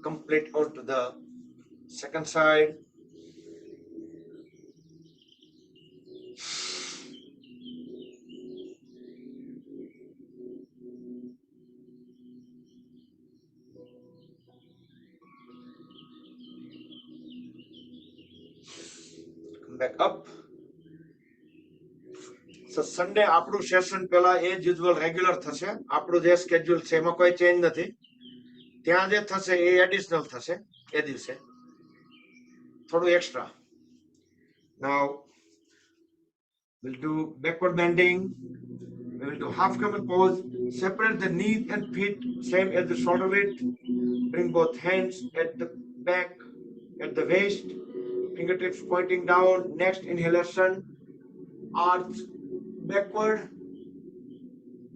B: complete onto the second side back up. So Sunday આપણું session પેલા એ જ usual regular થશે. આપણું જે schedule છે એમાં કોઈ change નથી. ત્યાં જે થશે એ એડિશનલ થશે એ દિવસે, થોડું extra. Now we'll do backward bending. We will do half camel pose. Separate the knees and feet same as the shoulder width. Bring both hands at the back, at the waist, fingertips pointing down. Next inhalation, arch backward,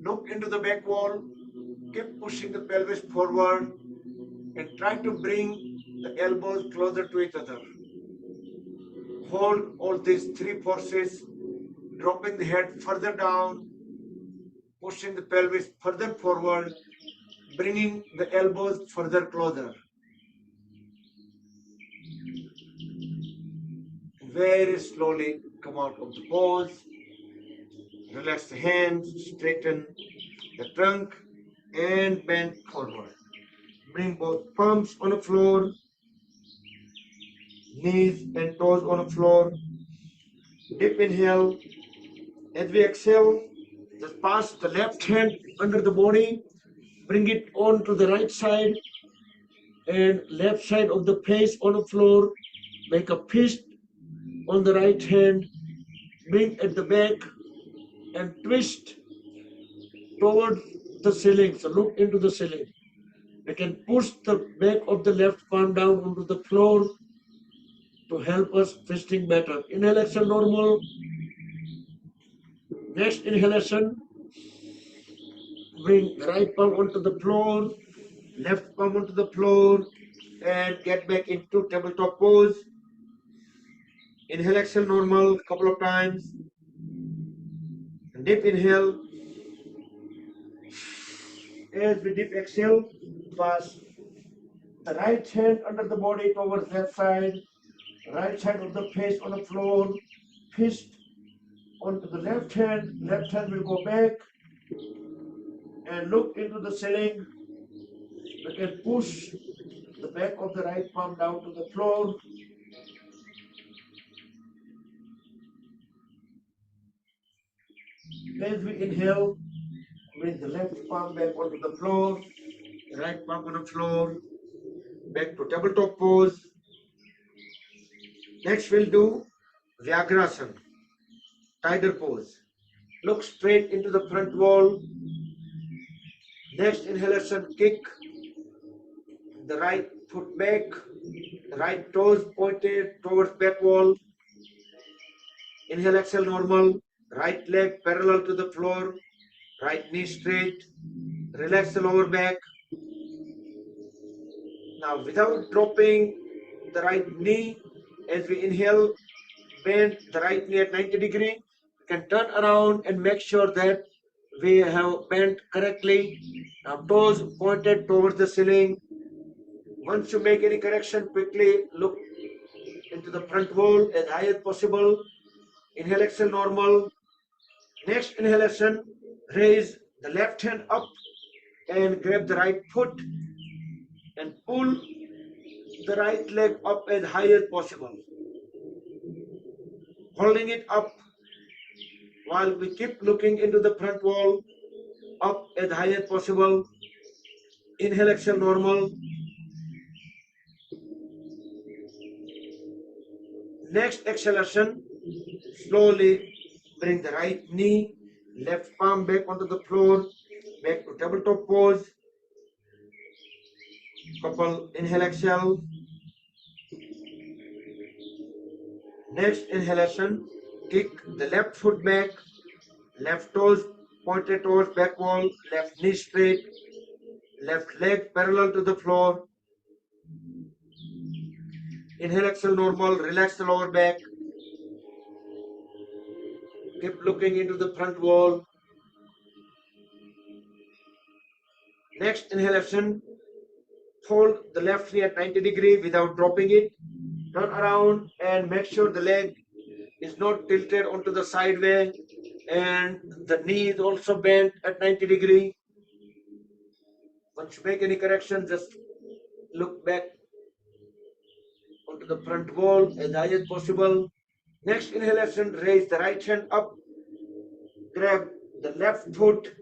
B: look into the back wall, keep pushing the pelvis forward and try to bring the elbows closer to each other. Hold all these three forces, dropping the head further down, pushing the pelvis further forward, bringing the elbows further closer. Very slowly come out of the pose. Relax the hands, straighten the trunk and bend forward. Bring both palms on the floor, knees and toes on the floor. Deep inhale. As we exhale, just pass the left hand under the body, bring it on to the right side and left side of the face on the floor. Make a fist on the right hand, bring at the back and twist toward the ceiling. So look into the ceiling. We can push the back of the left palm down onto the floor to help us twisting better. Inhalation normal. Next inhalation, bring the right palm onto the floor, left palm onto the floor and get back into tabletop pose. Inhalation normal, couple of times. Deep inhale. As we deep exhale, pass the right hand under the body towards left side, right side of the face on the floor, fist onto the left hand will go back and look into the ceiling. We can push the back of the right palm down to the floor. As we inhale, bring the left palm back onto the floor, right palm on the floor, back to tabletop pose. Next we'll do Vyagrasana, tiger pose. Look straight into the front wall. Next inhalation, kick the right foot back, the right toes pointed towards back wall. Inhale, exhale normal, right leg parallel to the floor, right knee straight, relax the lower back. Now without dropping the right knee, as we inhale, bend the right knee at 90 degrees. You can turn around and make sure that we have bent correctly. Now toes pointed towards the ceiling. Once you make any correction, quickly look into the front wall as high as possible. Inhale, exhale normal. Next inhalation, raise the left hand up and grab the right foot and pull the right leg up as high as possible. Holding it up while we keep looking into the front wall, up as high as possible. Inhale, exhale normal. Next exhalation, slowly bring the right knee, left palm back onto the floor, back to tabletop pose. Couple inhale, exhale. Next inhalation, kick the left foot back, left toes pointed towards back wall, left knee straight, left leg parallel to the floor. Inhale, exhale normal, relax the lower back. Keep looking into the front wall. Next inhalation, hold the left knee at 90 degrees without dropping it. Turn around and make sure the leg is not tilted onto the sideway and the knee is also bent at 90 degrees. Once you make any correction, just look back onto the front wall as high as possible. Next inhalation, raise the right hand up, grab the left foot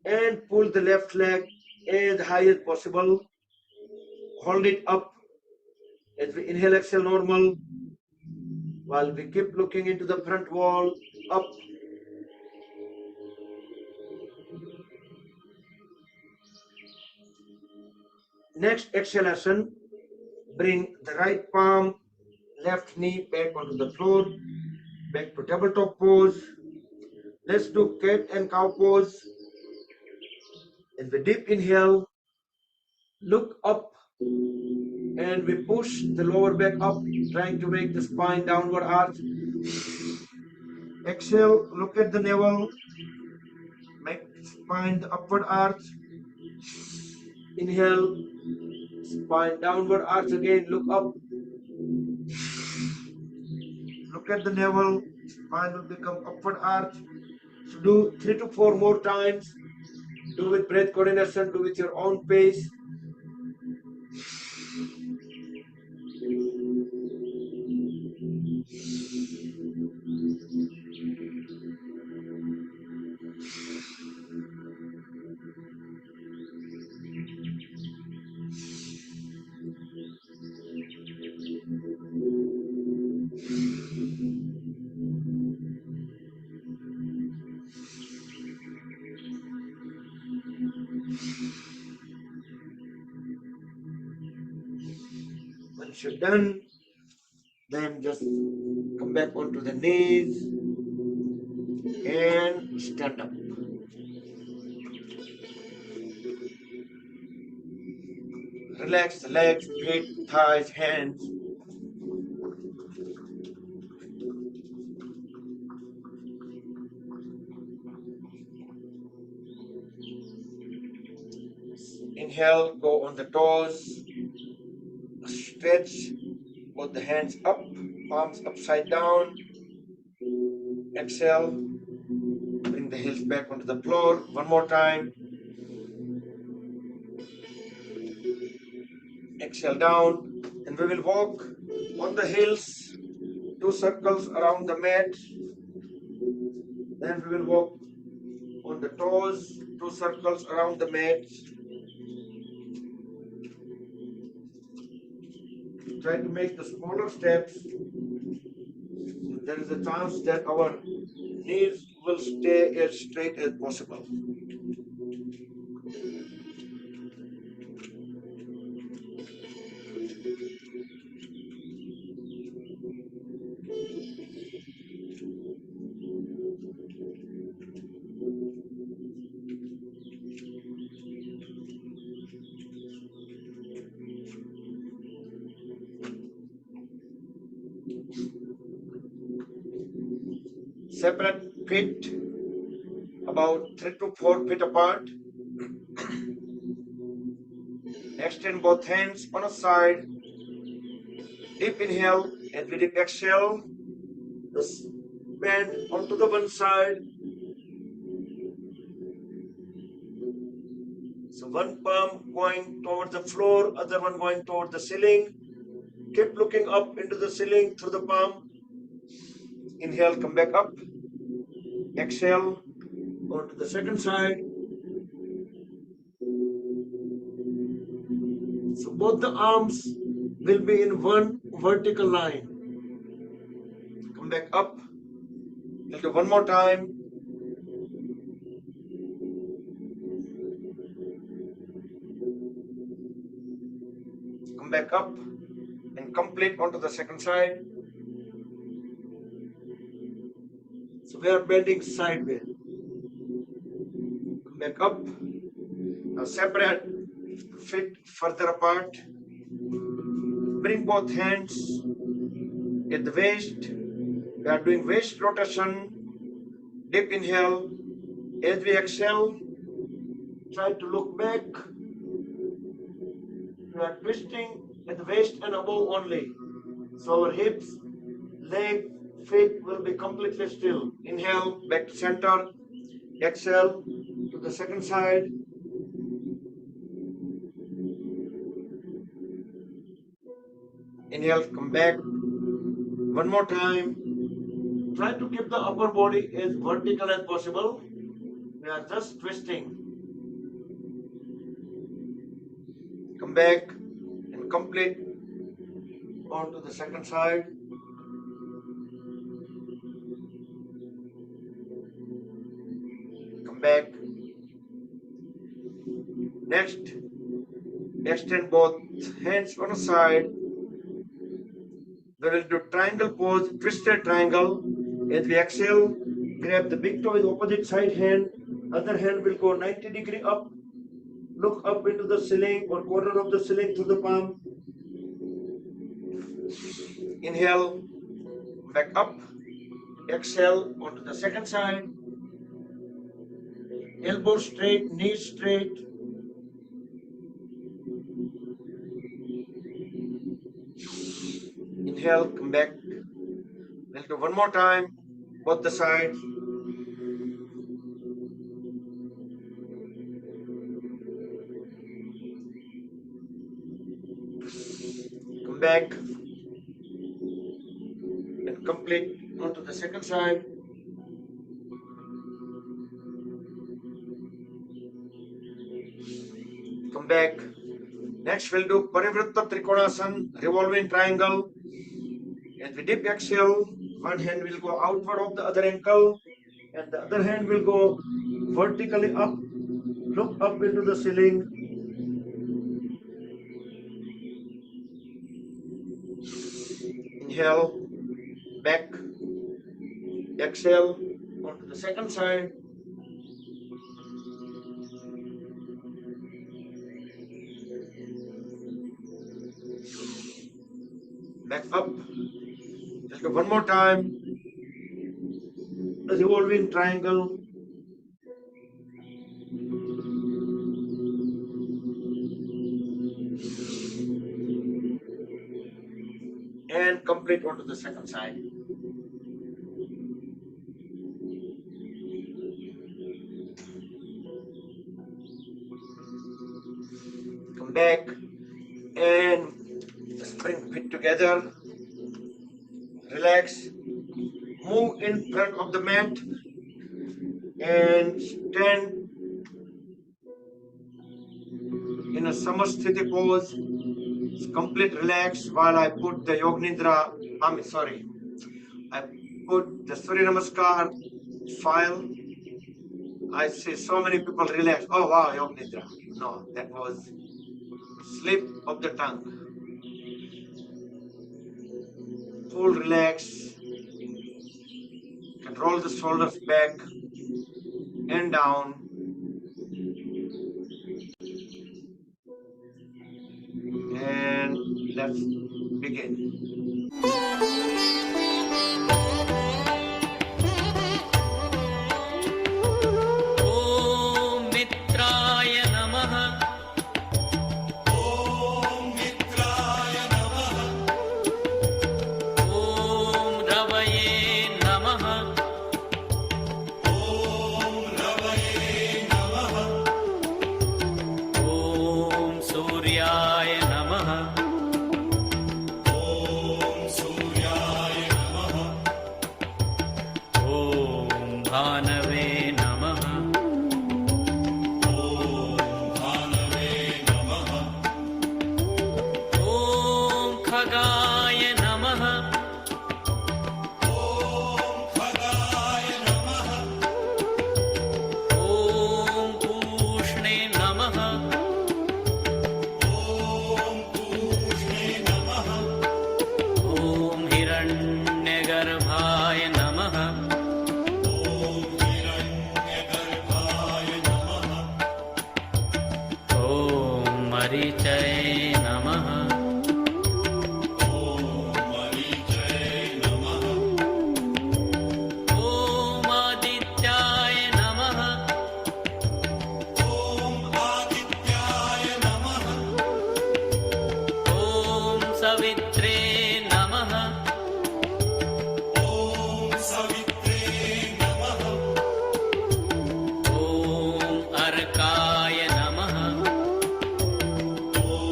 B: and pull the left leg as high as possible. Hold it up as we inhale, exhale normal, while we keep looking into the front wall, up. Next exhalation, bring the right palm, left knee back onto the floor, back to tabletop pose. Let's do cat and cow pose. As we deep inhale, look up and we push the lower back up, trying to make the spine downward arch. Exhale, look at the navel, make spine the upward arch. Inhale, spine downward arch again, look up. Look at the navel, spine will become upward arch. So do 3 to 4 more times. Do with breath coordination, do with your own pace. Once you're done, then just come back onto the knees and stand up. Relax the legs, feet, thighs, hands. Inhale, go on the toes. Stretch both the hands up, palms upside down. Exhale, bring the heels back onto the floor. One more time. Exhale down, and we will walk on the heels, 2 circles around the mat. Then we will walk on the toes, 2 circles around the mat. Try to make the smaller steps. There is a chance that our knees will stay as straight as possible. Separate feet about 3 to 4 feet apart. Extend both hands on a side. Deep inhale and we deep exhale. Just bend onto the one side. So one palm going toward the floor, other one going toward the ceiling. Keep looking up into the ceiling through the palm. Inhale, come back up. Exhale, go to the second side. So both the arms will be in one vertical line. Come back up. We'll do one more time. Come back up and complete onto the second side. So we are bending sideways. Come back up. Now separate feet further apart. Bring both hands at the waist. We are doing waist rotation. Deep inhale. As we exhale, try to look back. We are twisting at the waist and above only. So our hips, leg, feet will be completely still. Inhale, back to center. Exhale to the second side. Inhale, come back. One more time. Try to keep the upper body as vertical as possible. We are just twisting. Come back and complete onto the second side. Come back. Next, extend both hands on a side. We will do triangle pose, twisted triangle. As we exhale, grab the big toe with opposite side hand. Other hand will go 90-degree up. Look up into the ceiling or corner of the ceiling through the palm. Inhale, back up. Exhale onto the second side. Elbow straight, knees straight. Inhale, come back. We'll do one more time, both the sides. Come back and complete onto the second side. Come back. Next, we'll do Parivritta Trikonasana, revolving triangle. As we dip exhale, one hand will go outward of the other ankle, and the other hand will go vertically up. Look up into the ceiling. Inhale, back. Exhale onto the second side. Back up. Let's go one more time. The revolving triangle. And complete onto the second side. Come back and bring feet together. Relax. Move in front of the mat and stand in a Samasthiti pose. Complete relax while I put the Yoga Nidra. I put the Surya Namaskar file. I see so many people relax. Oh wow, Yoga Nidra. No, that was slip of the tongue. Full relax. And roll the shoulders back and down. And let's begin.
C: Om Mitraya Namaha.
A: Om Mitraya Namaha.
C: Om Ravaye Namaha.
A: Om Ravaye Namaha.
C: Om Suryaya Namaha.
A: Om Suryaya Namaha.
C: Om Bhanave Namaha.
A: Om Bhanave Namaha.
C: Om Khagaya Namaha.
A: Om Khagaya Namaha.
C: Om Ushne Namaha.
A: Om Pushne Namaha.
C: Om Hiranyagarbhaya Namaha.
A: Om Hiranyagarbhaya Namaha.
C: Om Marichaya Namaha.
A: Om Marichaya Namaha.
C: Om Adityaya Namaha.
A: Om Adityaya Namaha.
C: Om Savitre Namaha.
A: Om Savitre Namaha.
C: Om Arkaya Namaha.
A: Om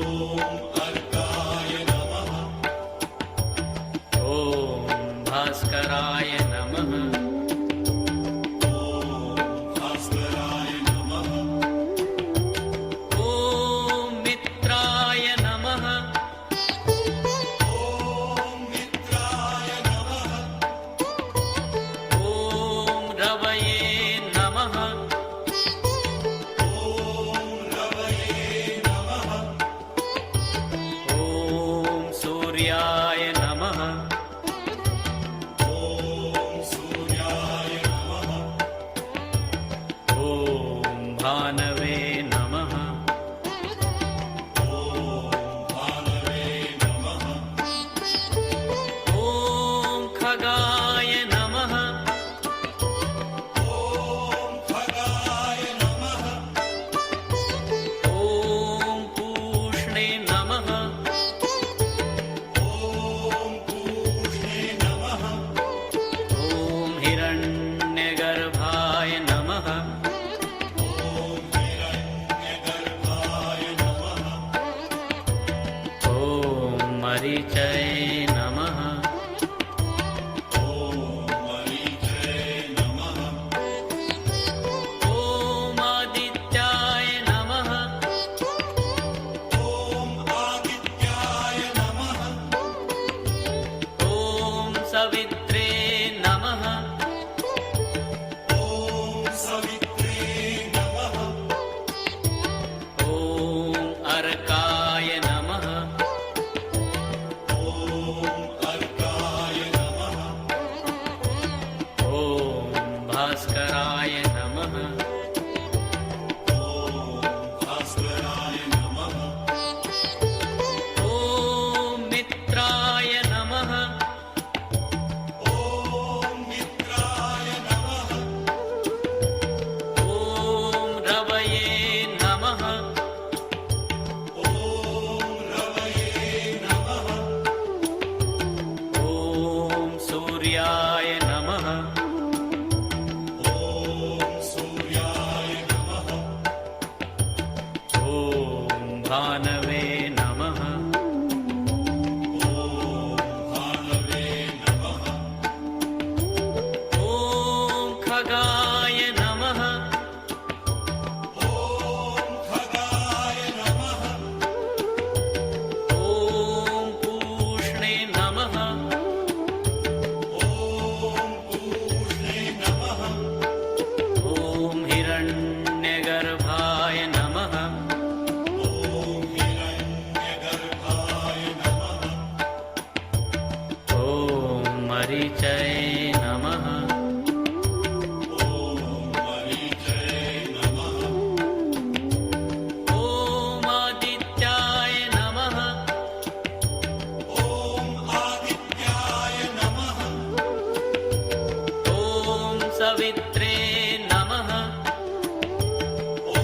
C: भास्कराय नमः
A: भास्कराय नमः
C: ॐ मित्राय नमः
A: ॐ मित्राय नमः
C: ॐ रवये नमः
A: ॐ रवये नमः
C: ॐ सूर्याय नमः
A: ॐ सूर्याय नमः
C: ॐ भानवे नमः
A: ॐ भानवे नमः
C: ॐ खगाय नमः
A: ॐ खगाय नमः
C: ॐ पूष्णे नमः
A: ॐ पूष्णे नमः
C: ॐ हिरण्यगर्भाय नमः
A: ॐ हिरण्यगर्भाय नमः
C: ॐ मरीचये नमः
A: ॐ मरीचये नमः
C: ॐ आदित्याय नमः
A: ॐ आदित्याय नमः
C: ॐ सवित्रे नमः
A: ॐ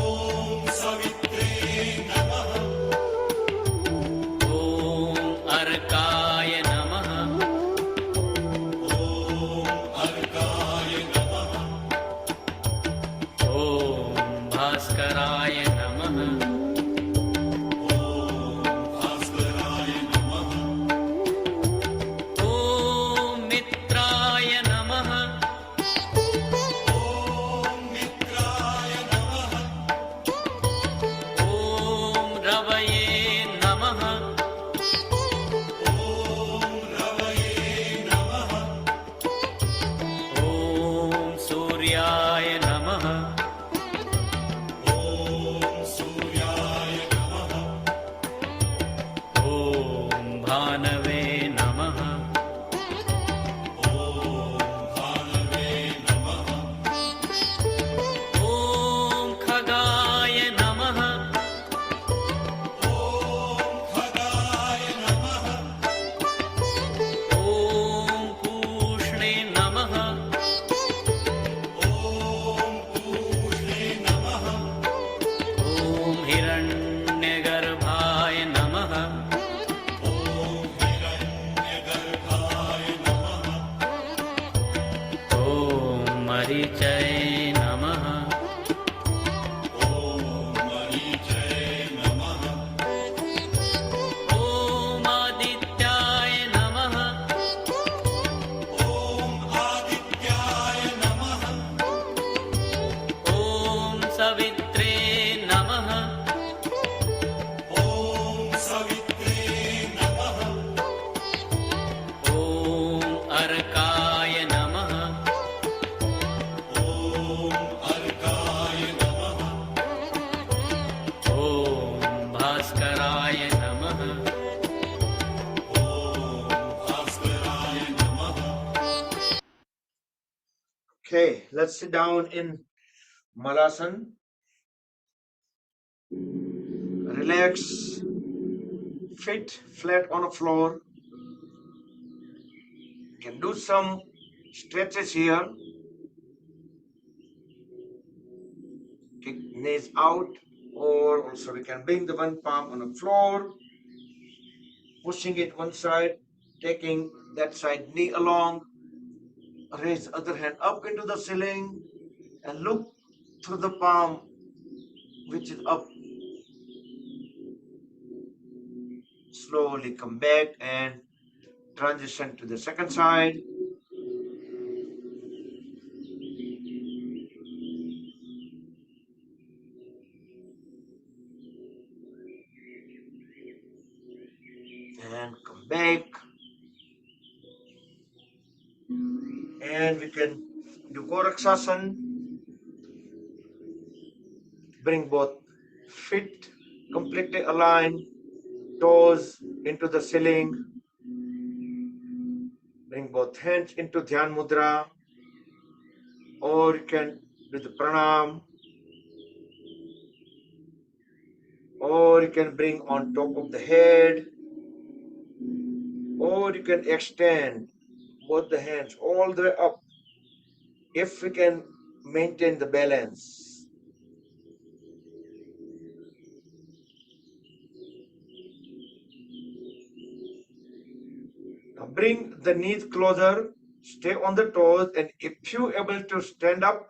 A: सवित्रे नमः
C: ॐ अर्काय नमः
A: ॐ अर्काय नमः
C: ॐ भास्कराय नमः
A: ॐ भास्कराय नमः
C: ॐ मित्राय नमः
A: ॐ मित्राय नमः
C: ॐ रवये नमः
A: ॐ रवये नमः
C: ॐ सूर्याय नमः
A: ॐ सूर्याय नमः
C: ॐ भानवे नमः
A: ॐ भानवे नमः
C: ॐ खगाय नमः
A: ॐ खगाय नमः
C: ॐ पूष्णे नमः
A: ॐ पूष्णे नमः
C: ॐ हिरण्यगर्भाय नमः
A: ॐ हिरण्यगर्भाय नमः
C: ॐ मरीचये नमः
A: ॐ मरीचये नमः
C: ॐ आदित्याय नमः
A: ॐ आदित्याय नमः
C: ॐ सवित्रे नमः
A: ॐ सवित्रे नमः
C: ॐ अर्काय नमः
A: ॐ अर्काय नमः
C: ॐ भास्कराय नमः
A: ॐ भास्कराय नमः
B: Okay, let's sit down in Malasana. Relax, feet flat on the floor. You can do some stretches here. Kick knees out, or also we can bring the one palm on the floor, pushing it one side, taking that side knee along. Raise the other hand up into the ceiling and look through the palm which is up. Slowly come back and transition to the second side. And come back. And we can do Gorakshasana. Bring both feet completely aligned, toes into the ceiling. Bring both hands into Dhyan Mudra. or you can do the pranam, or you can bring on top of the head, or you can extend both the hands all the way up if we can maintain the balance. Now bring the knees closer, stay on the toes, and if you are able to stand up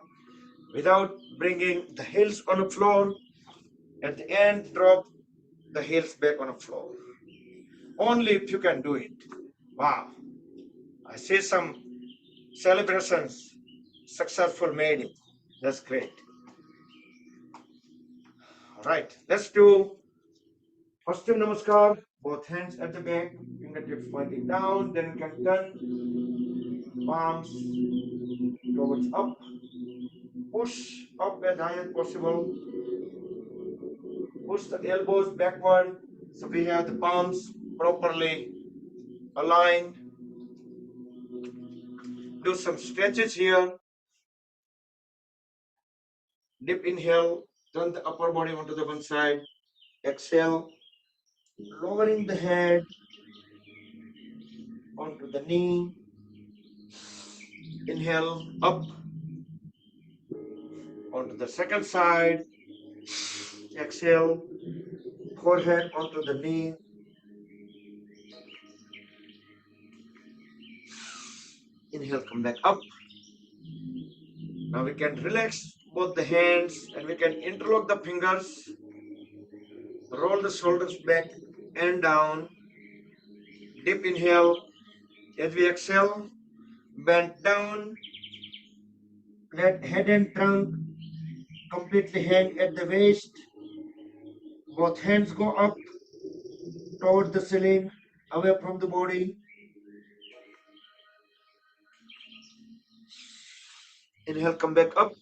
B: without bringing the heels on the floor, at the end drop the heels back on the floor. Only if you can do it. Wow. I see some celebrations successful made it. That's great. All right, let's do Paschim Namaskar. Both hands at the back, fingertips pointing down. Then we can turn palms towards up. Push up as high as possible. Push the elbows backward so we have the palms properly aligned. Do some stretches here. Deep inhale, turn the upper body onto the one side. Exhale, lowering the head onto the knee. Inhale, up onto the second side. Exhale, forehead onto the knee. Inhale, come back up. Now we can relax both the hands and we can interlock the fingers. Roll the shoulders back and down. Deep inhale. As we exhale, bend down. Let head and trunk completely hang at the waist. Both hands go up toward the ceiling, away from the body. Inhale, come back up.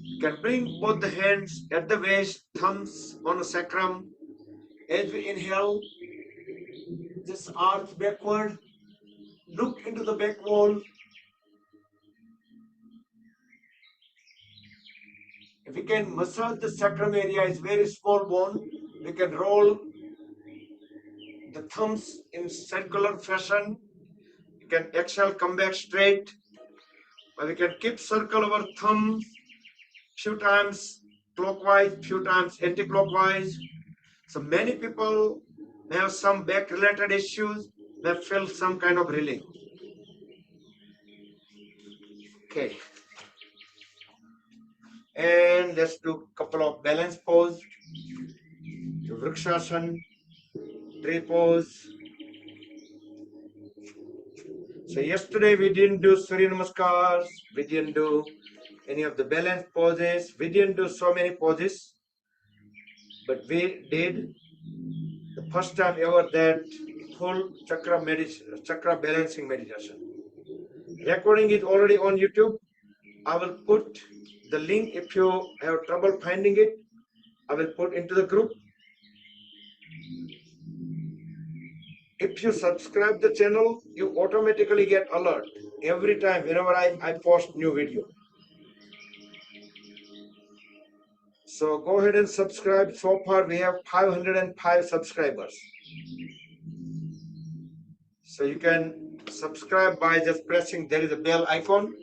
B: You can bring both the hands at the waist, thumbs on the sacrum. As we inhale, just arch backward. Look into the back wall. If we can massage the sacrum area, it's very small bone. We can roll the thumbs in circular fashion. You can exhale, come back straight. Or we can keep circle our thumb few times clockwise, few times anti-clockwise. So many people have some back related issues, may feel some kind of relief. Okay. And let's do a couple of balance pose. Vrikshasana, tree pose. So yesterday we didn't do Surya Namaskars, we didn't do any of the balance poses, we didn't do so many poses, but we did the first time ever that full chakra balancing meditation. Recording is already on YouTube. I will put the link if you have trouble finding it. I will put into the group. If you subscribe the channel, you automatically get alert every time whenever I post new video. So go ahead and subscribe. So far we have 505 subscribers. So you can subscribe by just pressing, there is a bell icon.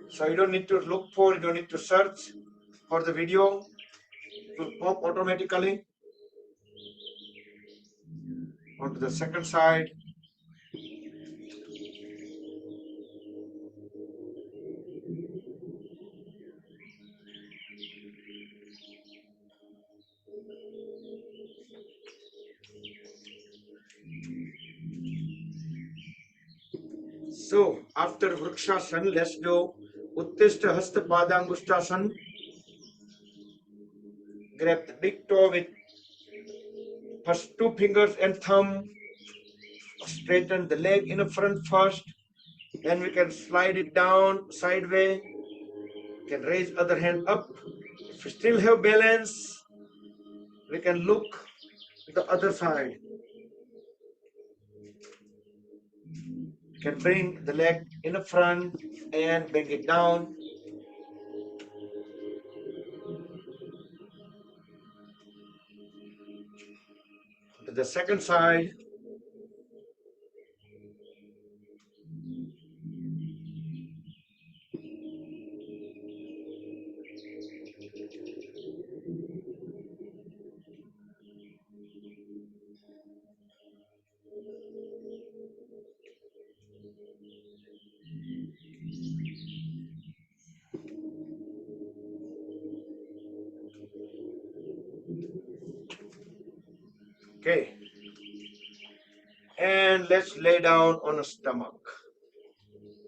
B: So you don't need to look for, you don't need to search for the video. It will pop automatically. Onto the second side. So after Vrikshasana, let's do Uttishta Hasta Padangushtasana. Grab the big toe with first two fingers and thumb. Straighten the leg in the front first. Then we can slide it down sideways. We can raise other hand up. If we still have balance, we can look the other side. You can bring the leg in the front and bring it down. To the second side. Okay. And let's lay down on a stomach.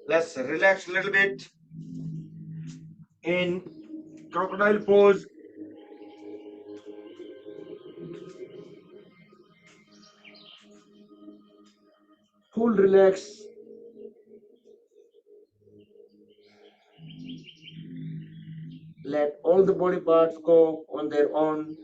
B: Let's relax a little bit in crocodile pose. Full relax. Let all the body parts go on their own.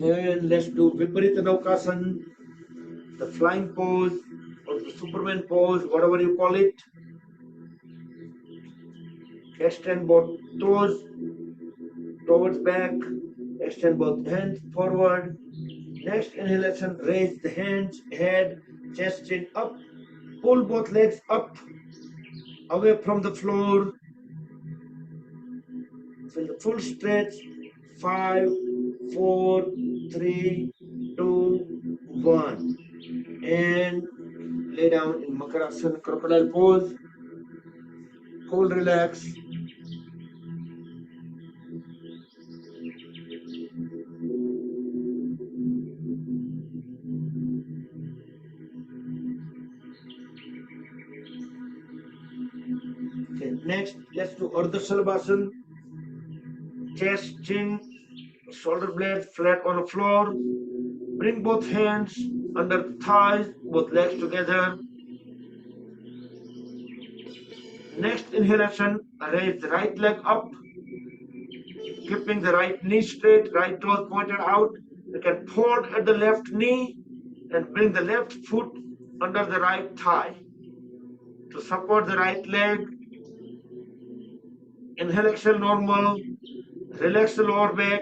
B: And let's do Viparita Naukasana, the flying pose or the Superman pose, whatever you call it. Extend both toes towards back, extend both hands forward. Next inhalation, raise the hands, head, chest, chin up. Pull both legs up, away from the floor. Feel the full stretch. 5, 4, 3, 2, 1. And lay down in Makarasana, crocodile pose. Full relax. Okay, next, let's do Ardha Salabhasana. Chest, chin, shoulder blades flat on the floor. Bring both hands under the thighs, both legs together. Next inhalation, raise the right leg up, keeping the right knee straight, right toes pointed out. You can fold at the left knee and bring the left foot under the right thigh to support the right leg. Inhalation normal. Relax the lower back.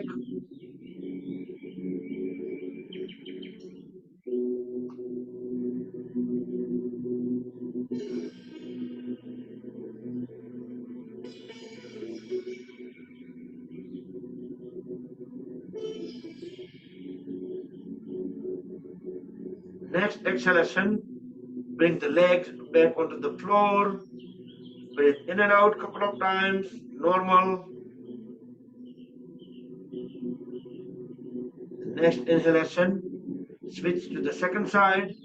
B: Next exhalation, bring the legs back onto the floor. Breathe in and out a couple of times, normal. Next inhalation, switch to the second side.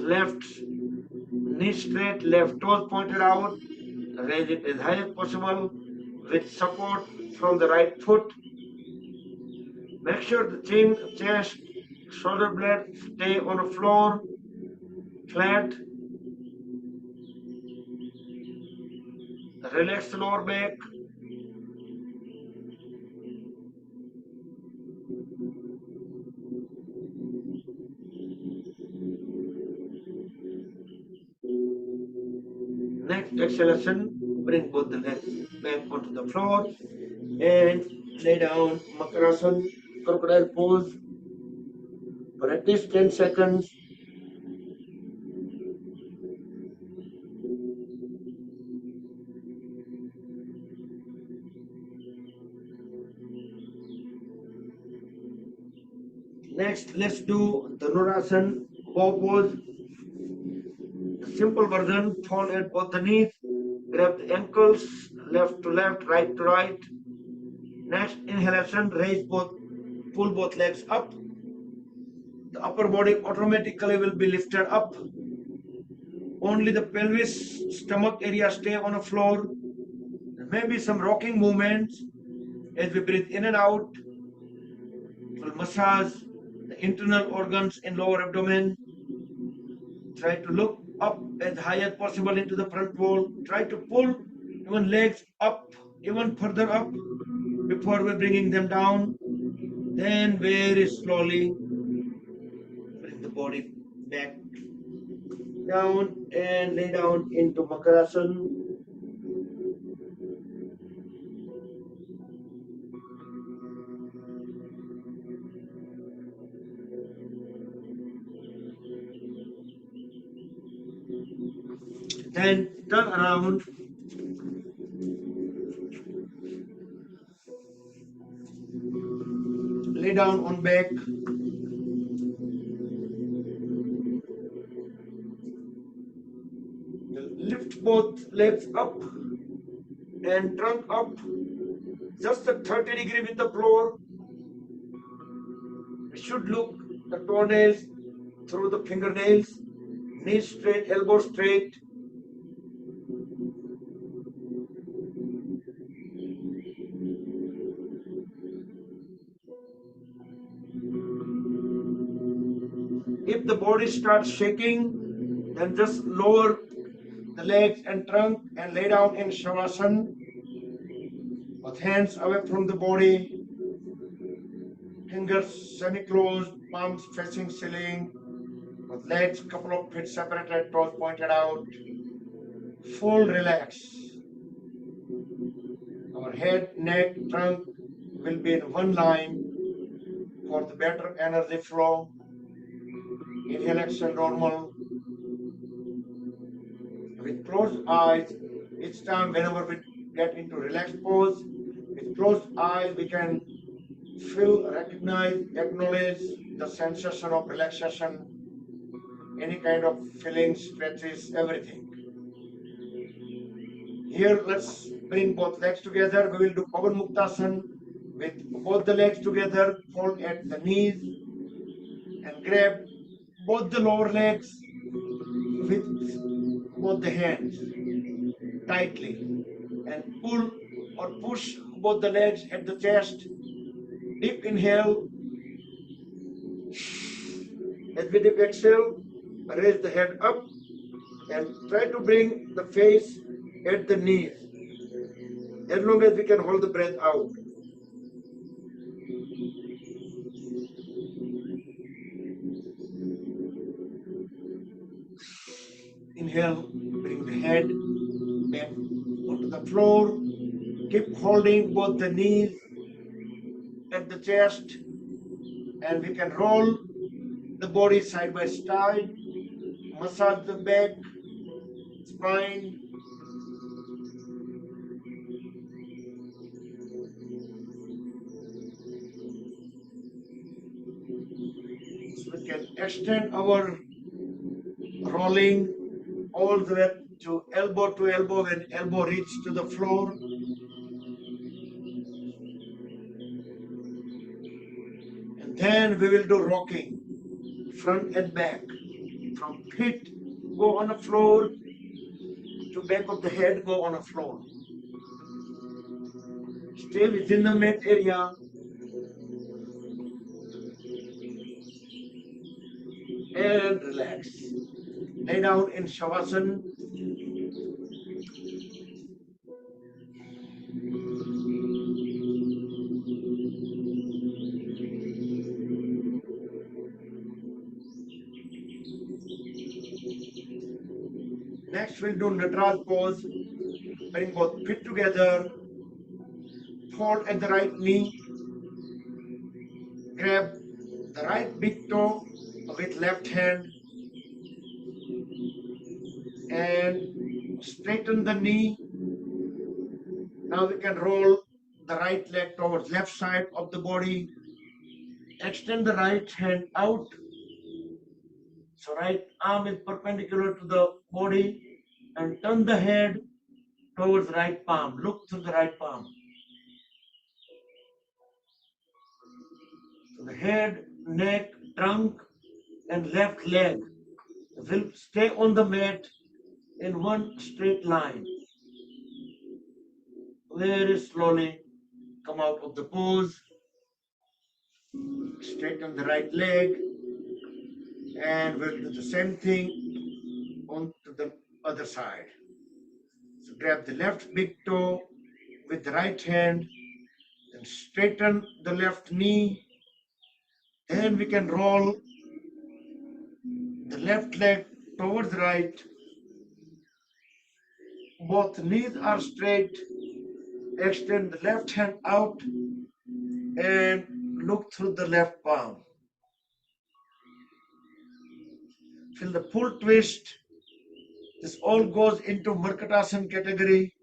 B: Left knee straight, left toes pointed out. Raise it as high as possible with support from the right foot. Make sure the chin, chest, shoulder blades stay on the floor, flat. Relax the lower back. Next exhalation, bring both the legs back onto the floor and lay down Makarasana, crocodile pose for at least 10 seconds. Next, let's do the Dhanurasana, bow pose. The simple version, fold at both the knees, grab the ankles, left to left, right to right. Next inhalation, pull both legs up. The upper body automatically will be lifted up. Only the pelvis, stomach area stay on the floor. There may be some rocking movements as we breathe in and out. We'll massage the internal organs in lower abdomen. Try to look up as high as possible into the front wall. Try to pull even legs up, even further up. before we're bringing them down. Then very slowly bring the body back down and lay down into Makarasana. Then turn around. Lay down on back. Lift both legs up and trunk up. Just a 30-degree with the floor. It should look the toenails through the fingernails. Knees straight, elbow straight. If the body starts shaking, then just lower the legs and trunk and lay down in Shavasana with hands away from the body, fingers semi-closed, palms facing ceiling, with legs couple of feet separated, toes pointed out, full relax. Our head, neck, trunk will be in one line for the better energy flow. Inhale, exhale, normal. With closed eyes, each time whenever we get into relaxed pose, with closed eyes we can feel, recognize, acknowledge the sensation of relaxation, any kind of feelings, stretches, everything. Here, let's bring both legs together. We will do Pavan Muktasana with both the legs together, fold at the knees, and grab both the lower legs with both the hands tightly, and pull or push both the legs at the chest. Deep inhale. As we deep exhale, raise the head up and try to bring the face at the knees as long as we can hold the breath out. Inhale, bring the head back onto the floor. Keep holding both the knees at the chest, and we can roll the body side by side, massage the back, spine. So we can extend our rolling all the way to elbow when elbow reach to the floor. And then we will do rocking, front and back. From feet go on the floor to back of the head go on the floor. Stay within the mat area. And relax. Lay down in Shavasana. Next we'll do Nataraj pose. Bring both feet together. Fold at the right knee. Grab the right big toe with left hand and straighten the knee. Now we can roll the right leg towards left side of the body. Extend the right hand out. So right arm is perpendicular to the body, and turn the head towards right palm. Look through the right palm. So the head, neck, trunk, and left leg will stay on the mat in one straight line. Very slowly come out of the pose. Straighten the right leg, and we'll do the same thing on to the other side. So grab the left big toe with the right hand, then straighten the left knee. Then we can roll the left leg towards right. Both knees are straight. Extend the left hand out and look through the left palm. Feel the full twist. This all goes into Markatasana category.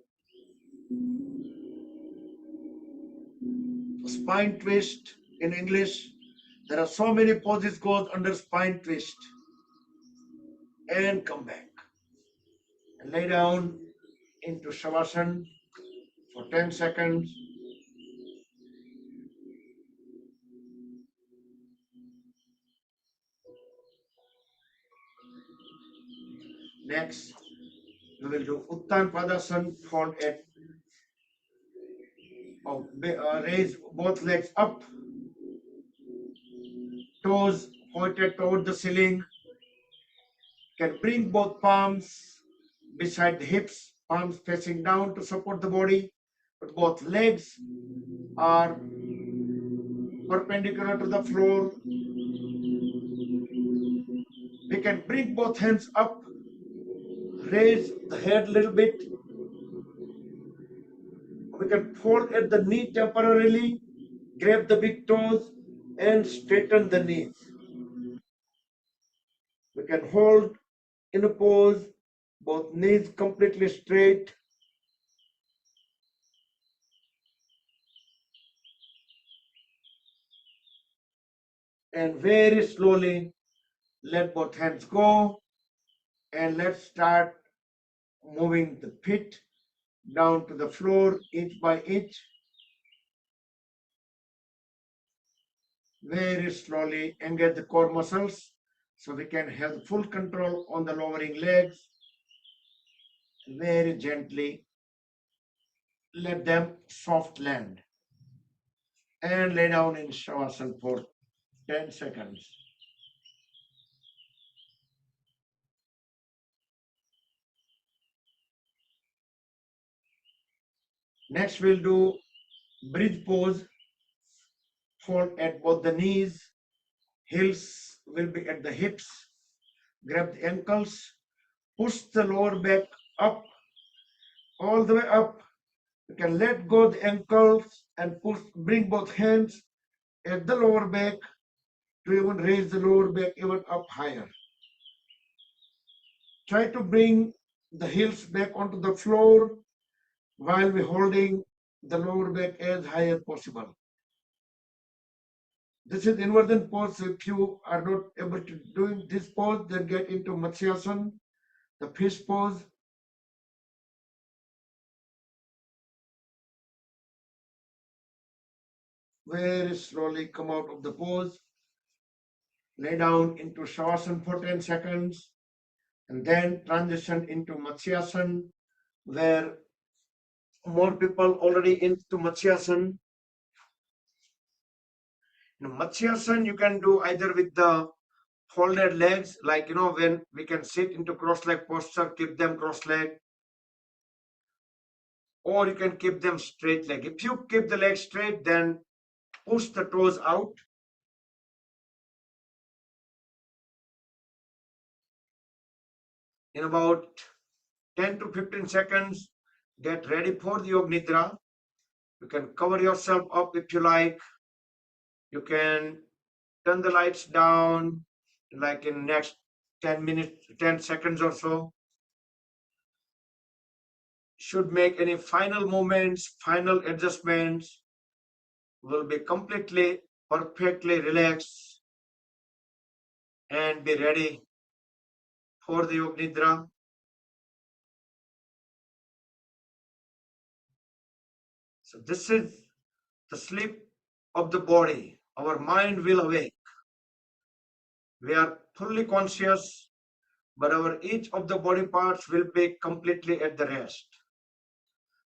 B: Spine twist in English. There are so many poses goes under spine twist. And come back. And lay down into Shavasana for 10 seconds. Next, we will do Uttan Padasana, fold at raise both legs up, toes pointed toward the ceiling. Can bring both palms beside the hips, palms facing down to support the body, but both legs are perpendicular to the floor. We can bring both hands up, raise the head a little bit. We can fold at the knee temporarily, grab the big toes and straighten the knees. We can hold in a pose, both knees completely straight. And very slowly let both hands go and let's start moving the feet down to the floor inch by inch. Very slowly engage the core muscles so we can have full control on the lowering legs. Very gently let them soft land and lay down in Shavasana for 10 seconds. Next we'll do bridge pose. Fold at both the knees, heels will be at the hips, grab the ankles, push the lower back up, all the way up. You can let go the ankles and push, bring both hands at the lower back to even raise the lower back even up higher. Try to bring the heels back onto the floor while we're holding the lower back as high as possible. This is inversion pose. If you are not able to do this pose, then get into Matsyasana, the fish pose. Very slowly come out of the pose. Lay down into Shavasana for 10 seconds and then transition into Matsyasana, where more people already into Matsyasana. In Matsyasana, you can do either with the folded legs, like when we can sit into cross-leg posture, keep them cross-leg, or you can keep them straight leg. If you keep the legs straight, then push the toes out. In about 10 to 15 seconds, get ready for the Yoga Nidra. You can cover yourself up if you like. You can turn the lights down like in next 10 minutes, 10 seconds or so. Should make any final movements, final adjustments, will be completely, perfectly relaxed and be ready for the Yoga Nidra. So this is the sleep of the body. Our mind will awake. We are fully conscious, but each of the body parts will be completely at the rest.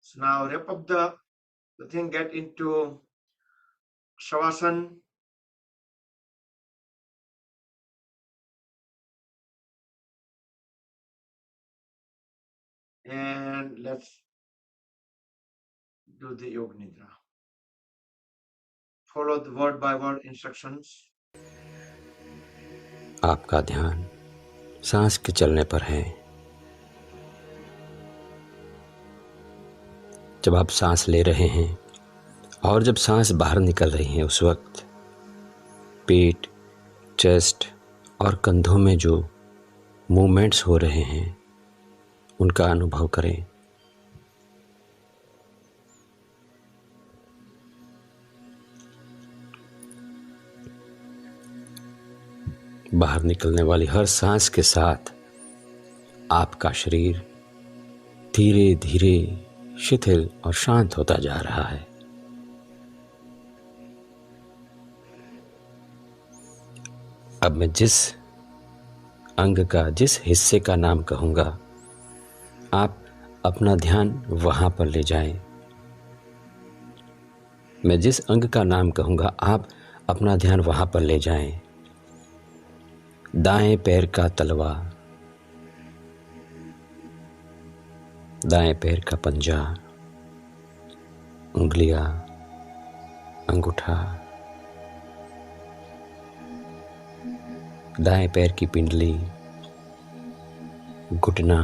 B: So now wrap up the thing, get into Shavasana. And let's do the Yoga Nidra. follow the word by word instructions.
D: आपका ध्यान सांस के चलने पर है। जब आप सांस ले रहे हैं और जब सांस बाहर निकल रही है उस वक्त पेट, चेस्ट और कंधों में जो मूवमेंट्स हो रहे हैं उनका अनुभव करें। बाहर निकलने वाली हर सांस के साथ आपका शरीर धीरे धीरे शिथिल और शांत होता जा रहा है। अब मैं जिस अंग का, जिस हिस्से का नाम कहूँगा, आप अपना ध्यान वहाँ पर ले जाएं। मैं जिस अंग का नाम कहूँगा आप अपना ध्यान वहाँ पर ले जाएं। दाएं पैर का तलवा, दाएं पैर का पंजा, उंगलियां, अंगूठा, दाएं पैर की पिंडली, घुटना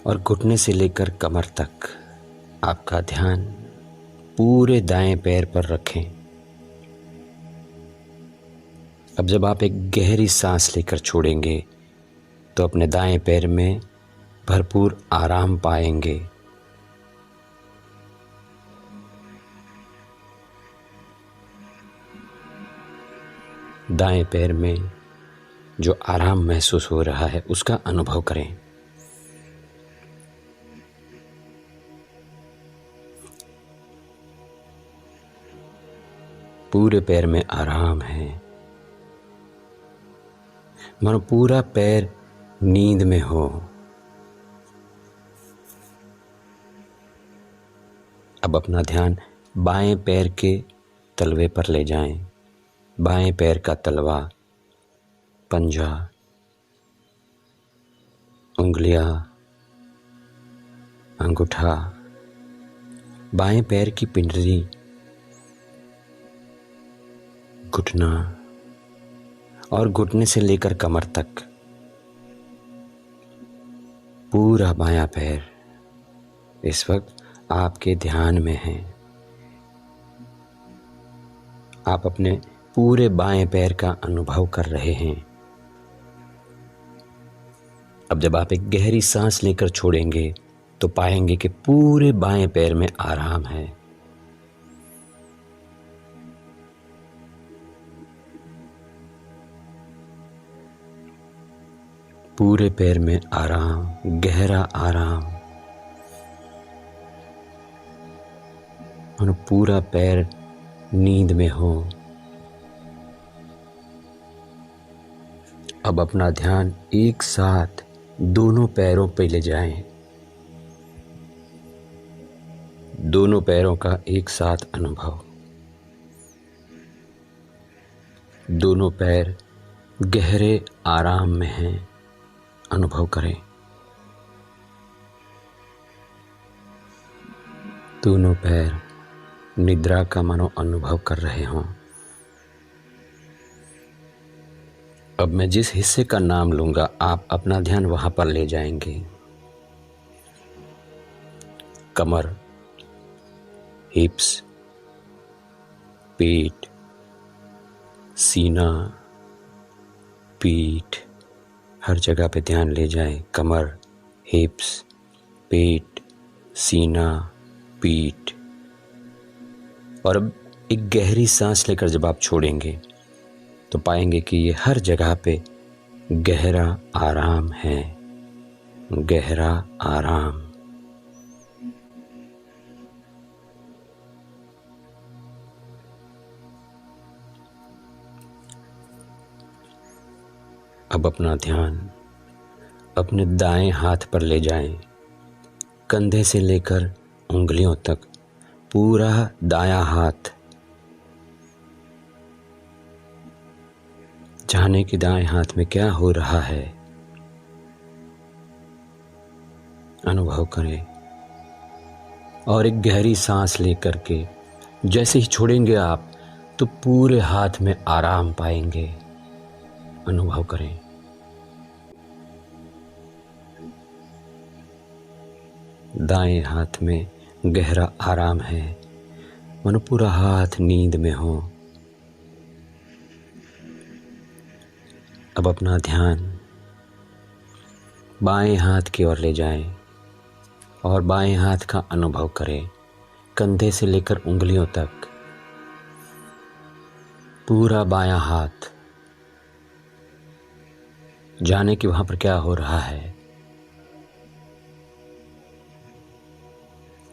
D: और घुटने से लेकर कमर तक आपका ध्यान पूरे दाएं पैर पर रखें। अब जब आप एक गहरी सांस लेकर छोड़ेंगे तो अपने दाएं पैर में भरपूर आराम पाएंगे। दाएं पैर में जो आराम महसूस हो रहा है उसका अनुभव करें। पूरे पैर में आराम है, मानो पूरा पैर नींद में हो। अब अपना ध्यान बाएं पैर के तलवे पर ले जाएं। बाएं पैर का तलवा, पंजा, उंगलियां, अंगूठा, बाएं पैर की पिंडली, घुटना और घुटने से लेकर कमर तक पूरा बायां पैर इस वक्त आपके ध्यान में है। आप अपने पूरे बाएं पैर का अनुभव कर रहे हैं। अब जब आप एक गहरी सांस लेकर छोड़ेंगे तो पाएंगे कि पूरे बाएं पैर में आराम है। पूरे पैर में आराम, गहरा आराम, और पूरा पैर नींद में हो। अब अपना ध्यान एक साथ दोनों पैरों पर ले जाएं। दोनों पैरों का एक साथ अनुभव। दोनों पैर गहरे आराम में हैं, अनुभव करें। दोनों पैर निद्रा का मानो अनुभव कर रहे हों। अब मैं जिस हिस्से का नाम लूंगा आप अपना ध्यान वहां पर ले जाएंगे। कमर, हिप्स, पेट, सीना, पीठ, हर जगह पे ध्यान ले जाएं। कमर, हिप्स, पेट, सीना, पीठ। और अब एक गहरी सांस लेकर जब आप छोड़ेंगे तो पाएंगे कि ये हर जगह पे गहरा आराम है, गहरा आराम। अब अपना ध्यान अपने दाएं हाथ पर ले जाएं। कंधे से लेकर उंगलियों तक पूरा दायां हाथ। जाने कि दाएं हाथ में क्या हो रहा है, अनुभव करें। और एक गहरी सांस लेकर के जैसे ही छोड़ेंगे आप तो पूरे हाथ में आराम पाएंगे। अनुभव करें। दाएं हाथ में गहरा आराम है, मानो पूरा हाथ नींद में हो। अब अपना ध्यान बाएं हाथ की ओर ले जाएं और बाएं हाथ का अनुभव करें, कंधे से लेकर उंगलियों तक पूरा बायां हाथ। जाने कि वहां पर क्या हो रहा है।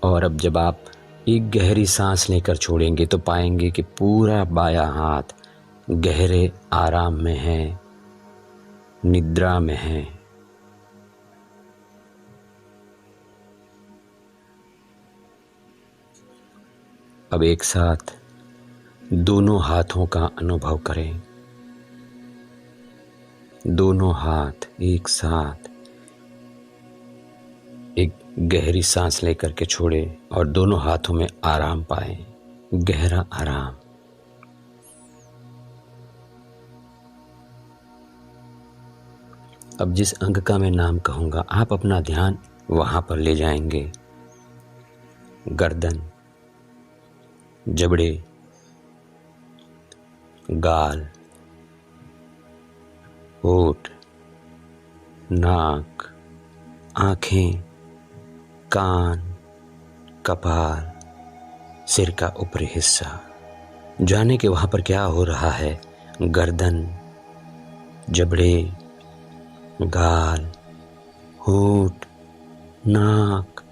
D: और अब जब आप एक गहरी सांस लेकर छोड़ेंगे तो पाएंगे कि पूरा बायां हाथ गहरे आराम में है, निद्रा में है। अब एक साथ दोनों हाथों का अनुभव करें। दोनों हाथ एक साथ एक गहरी सांस लेकर के छोड़े और दोनों हाथों में आराम पाएं, गहरा आराम। अब जिस अंग का मैं नाम कहूंगा आप अपना ध्यान वहां पर ले जाएंगे। गर्दन, जबड़े, गाल, होठ, नाक, आंखें, कान, कपाल, सिर का ऊपरी हिस्सा। जाने के वहां पर क्या हो रहा है। गर्दन, जबड़े, गाल, होठ, नाक,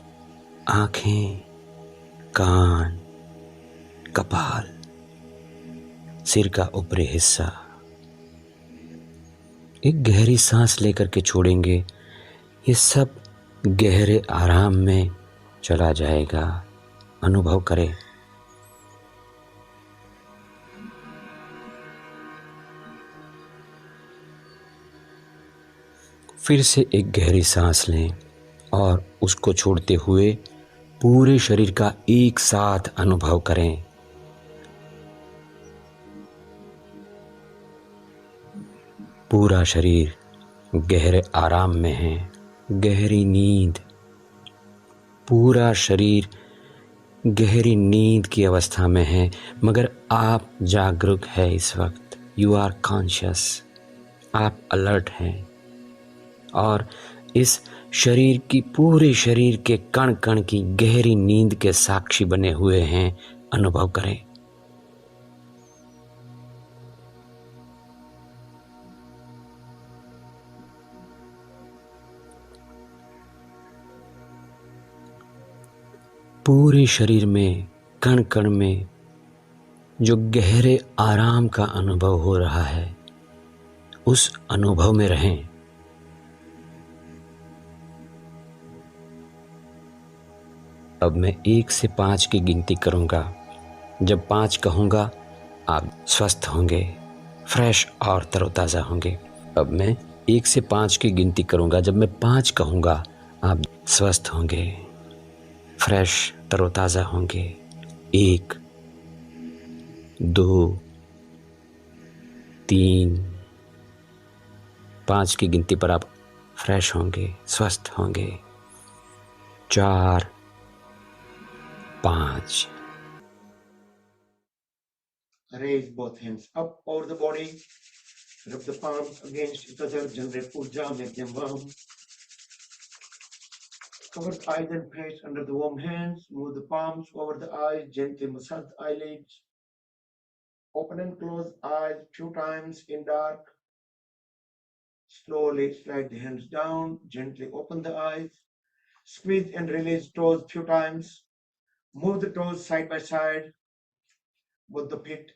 D: आंखें, कान, कपाल, सिर का ऊपरी हिस्सा। एक गहरी सांस लेकर के छोड़ेंगे, ये सब गहरे आराम में चला जाएगा। अनुभव करें। फिर से एक गहरी सांस लें और उसको छोड़ते हुए पूरे शरीर का एक साथ अनुभव करें। पूरा शरीर गहरे आराम में है, गहरी नींद। पूरा शरीर गहरी नींद की अवस्था में है, मगर आप जागरूक है इस वक्त। यू आर कॉन्शियस, आप अलर्ट हैं और इस शरीर की, पूरे शरीर के कण कण की गहरी नींद के साक्षी बने हुए हैं। अनुभव करें। पूरे शरीर में, कण कण में जो गहरे आराम का अनुभव हो रहा है, उस अनुभव में रहें। अब मैं 1 से 5 की गिनती करूंगा। जब 5 कहूंगा आप स्वस्थ होंगे, फ्रेश और तरोताज़ा होंगे। अब मैं 1 से 5 की गिनती करूंगा। जब मैं 5 कहूंगा आप स्वस्थ होंगे, फ्रेश तरोताज़ा होंगे। 1, 2, 3, 5 की गिनती पर आप फ्रेश होंगे, स्वस्थ होंगे। 4, 5।
B: Raise both hands up over the body. Rub the palms against each other. Generate puja. Make them warm. Cover the eyes and face under the warm hands. Move the palms over the eyes. Gently massage the eyelids. Open and close eyes few times in dark. Slowly slide the hands down. Gently open the eyes. Squeeze and release toes few times. Move the toes side by side. Both the feet.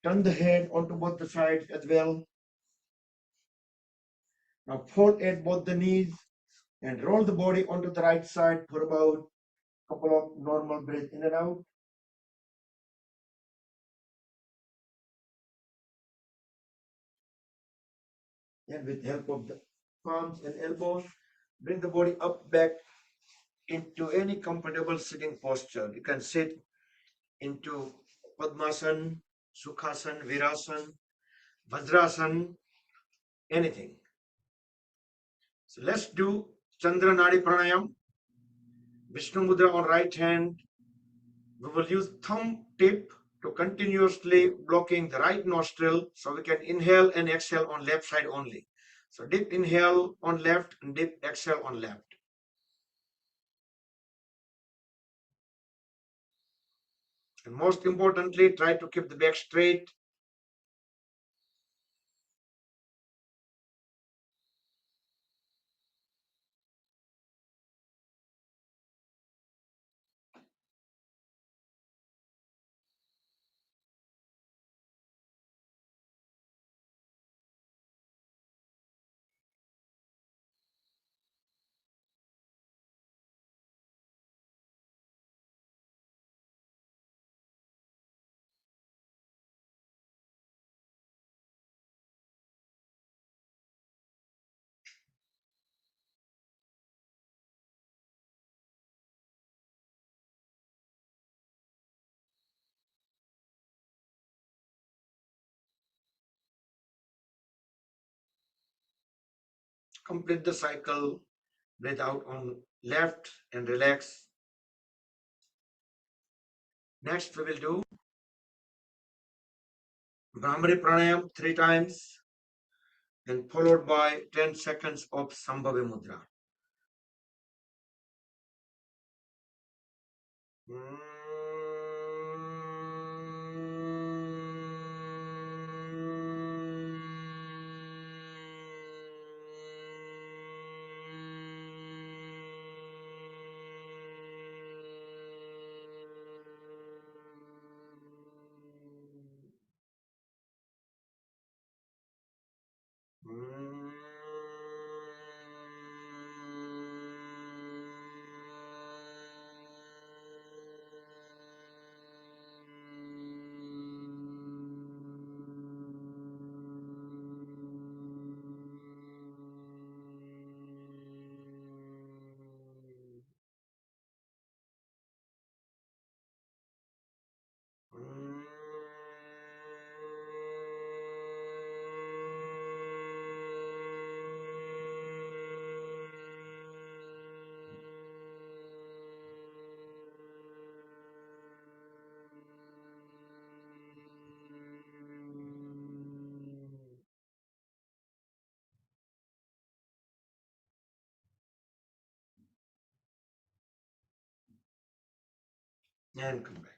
B: Turn the head onto both the sides as well. Now fold at both the knees and roll the body onto the right side for about a couple of normal breaths in and out. And with help of the palms and elbows, bring the body up back into any comfortable sitting posture. You can sit into Padmasana, Sukhasana, Virasana, Vajrasana, anything. So let's do Chandra Nadi Pranayam. Vishnu Mudra on right hand. We will use thumb tip to continuously blocking the right nostril so we can inhale and exhale on left side only. So deep inhale on left and deep exhale on left. And most importantly, try to keep the back straight. Complete the cycle. Breathe out on left and relax. Next, we will do Brahmari Pranayam 3 times and followed by 10 seconds of Sambhavi Mudra. And come back.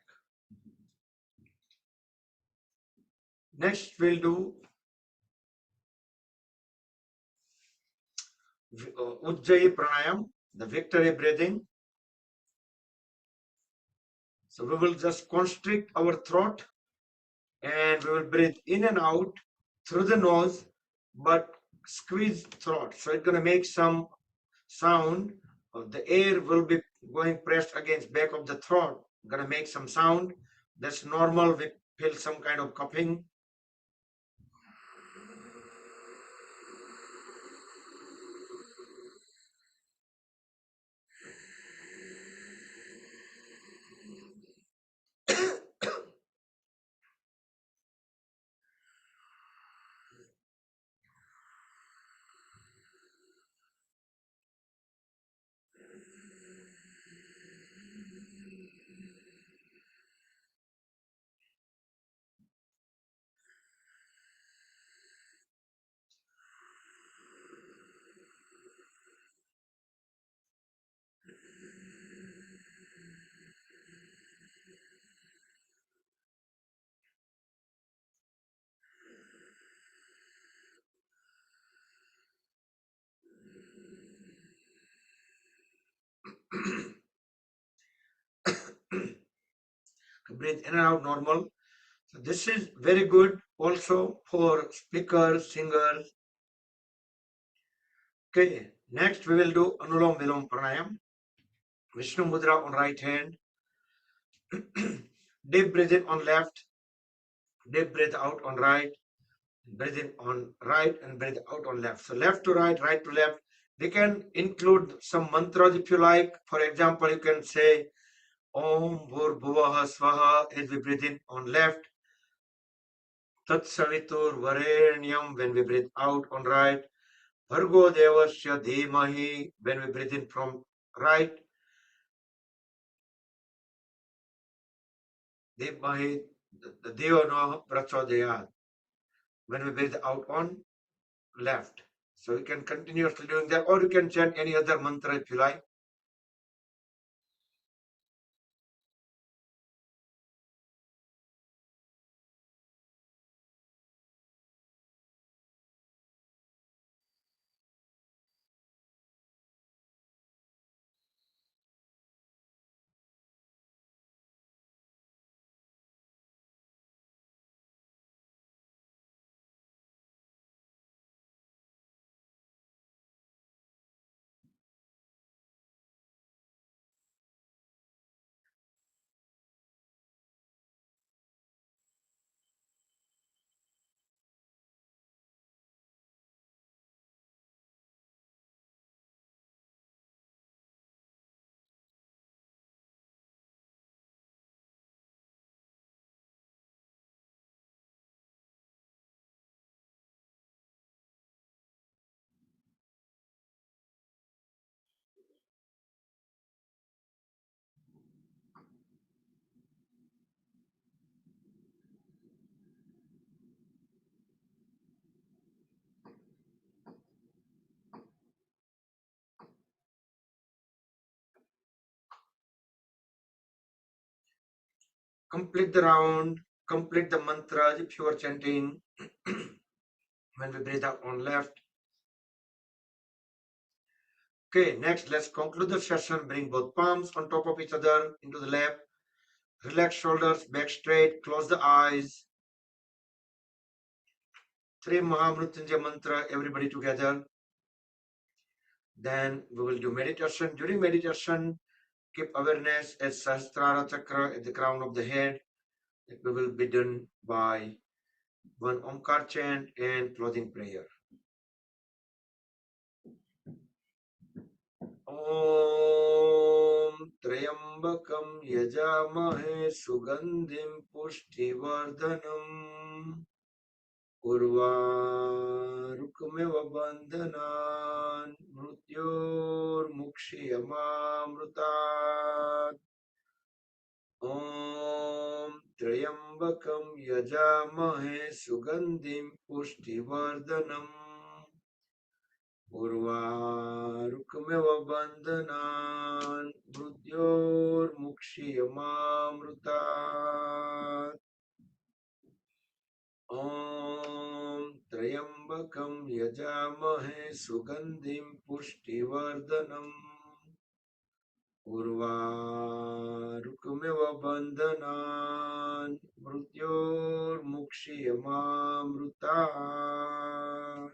B: Next, we'll do Ujjayi Pranayam, the victory breathing. So we will just constrict our throat and we will breathe in and out through the nose, but squeeze throat. So it's going to make some sound. The air will be going pressed against back of the throat. Going to make some sound. That's normal. We feel some kind of coughing. Breathe in and out normal. So this is very good also for speakers, singers. Okay, next we will do Anulom Vilom Pranayam. Vishnu Mudra on right hand. Deep breath in on left. Deep breath out on right. Breathe in on right and breathe out on left. So left to right, right to left. We can include some mantras if you like. For example, you can say Om Bhurbhuvaha Swaha as we breathe in on left. Tat Savitur Varenyam when we breathe out on right. Bhargo Devasya Dhimahi when we breathe in from right. Dhimahi Devano Prachodayat when we breathe out on left. So you can continuously doing that, or you can chant any other mantra if you like. Complete the round, complete the mantra if you are chanting when we breathe out on left. Okay, next let's conclude the session. Bring both palms on top of each other into the lap. Relax shoulders, back straight, close the eyes. 3 Mahamrutyunjaya mantra, everybody together. Then we will do meditation. During meditation, keep awareness at Sahasrara Chakra at the crown of the head. It will be done by one Omkar chant and closing prayer. Om Trayambakam Yajamahe Sugandhim Pushtivardhanam Urvarukmeva Bandhanan Mrutyor Mukshiyamamrutat. Om Trayambakam Yajamahe Sugandhim Pushtivardhanam Urvarukmeva Bandhanan Mrutyor Mukshiyamamrutat. Om Trayambakam Yajamahe Sugandhim Pushtivardhanam Urvarukmeva Bandhanan Mrutyor Mukshiyamamrutat.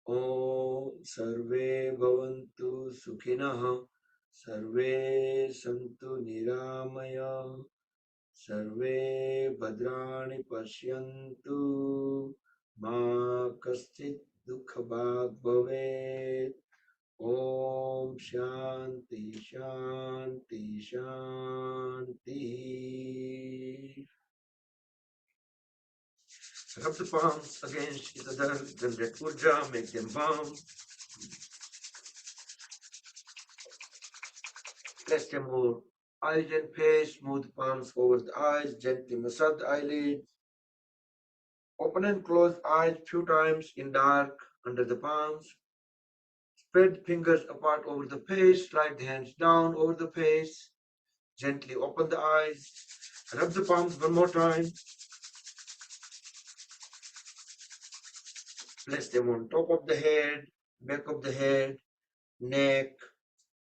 B: Om Sarve Bhavantu Sukhinah Sarve Santu Niramaya Sarve Bhadrani Pashyantu Ma Kaschit Dukhabhag Bhavet. Om Shanti Shanti Shanti. Rub the palms against each other, generate urja, make them warm. Let them move Eyes and face, smooth palms over the eyes, gently massage the eyelids. Open and close eyes few times in dark under the palms. Spread fingers apart over the face, slide the hands down over the face. Gently open the eyes. Rub the palms one more time. Place them on top of the head, back of the head, neck,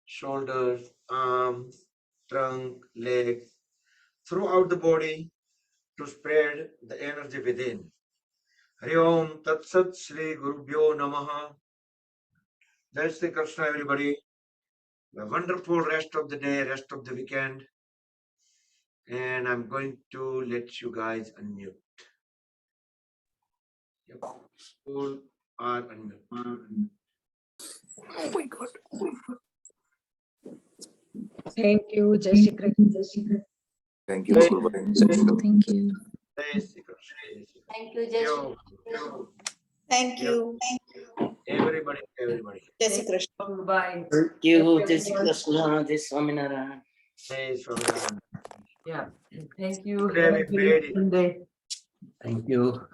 B: shoulders, arms, trunk, legs, throughout the body to spread the energy within. Hari Om Tat Sat Shri Gurubhyo Namaha. Jai Shri Krishna, everybody. A wonderful rest of the day, rest of the weekend. And I'm going to let you guys unmute. Yep. All are unmute.
E: Thank you, Jai Shri Krishna.
F: Thank you,
B: Jai
F: Gurubai.
G: Thank you.
B: Jai Shri Krishna.
H: Thank you, Jai Shri
B: Yo,
I: Thank
B: yo,
I: you.
B: everybody.
I: Jai Shri Krishna.
E: Bye.
G: Thank you. Jai Shri Krishna. Jai Swaminarayan.
B: Jai Swaminarayan.
E: Yeah. Thank you.
B: Today
E: Have
B: we
E: a great
B: prayed
E: Sunday.
G: Thank you.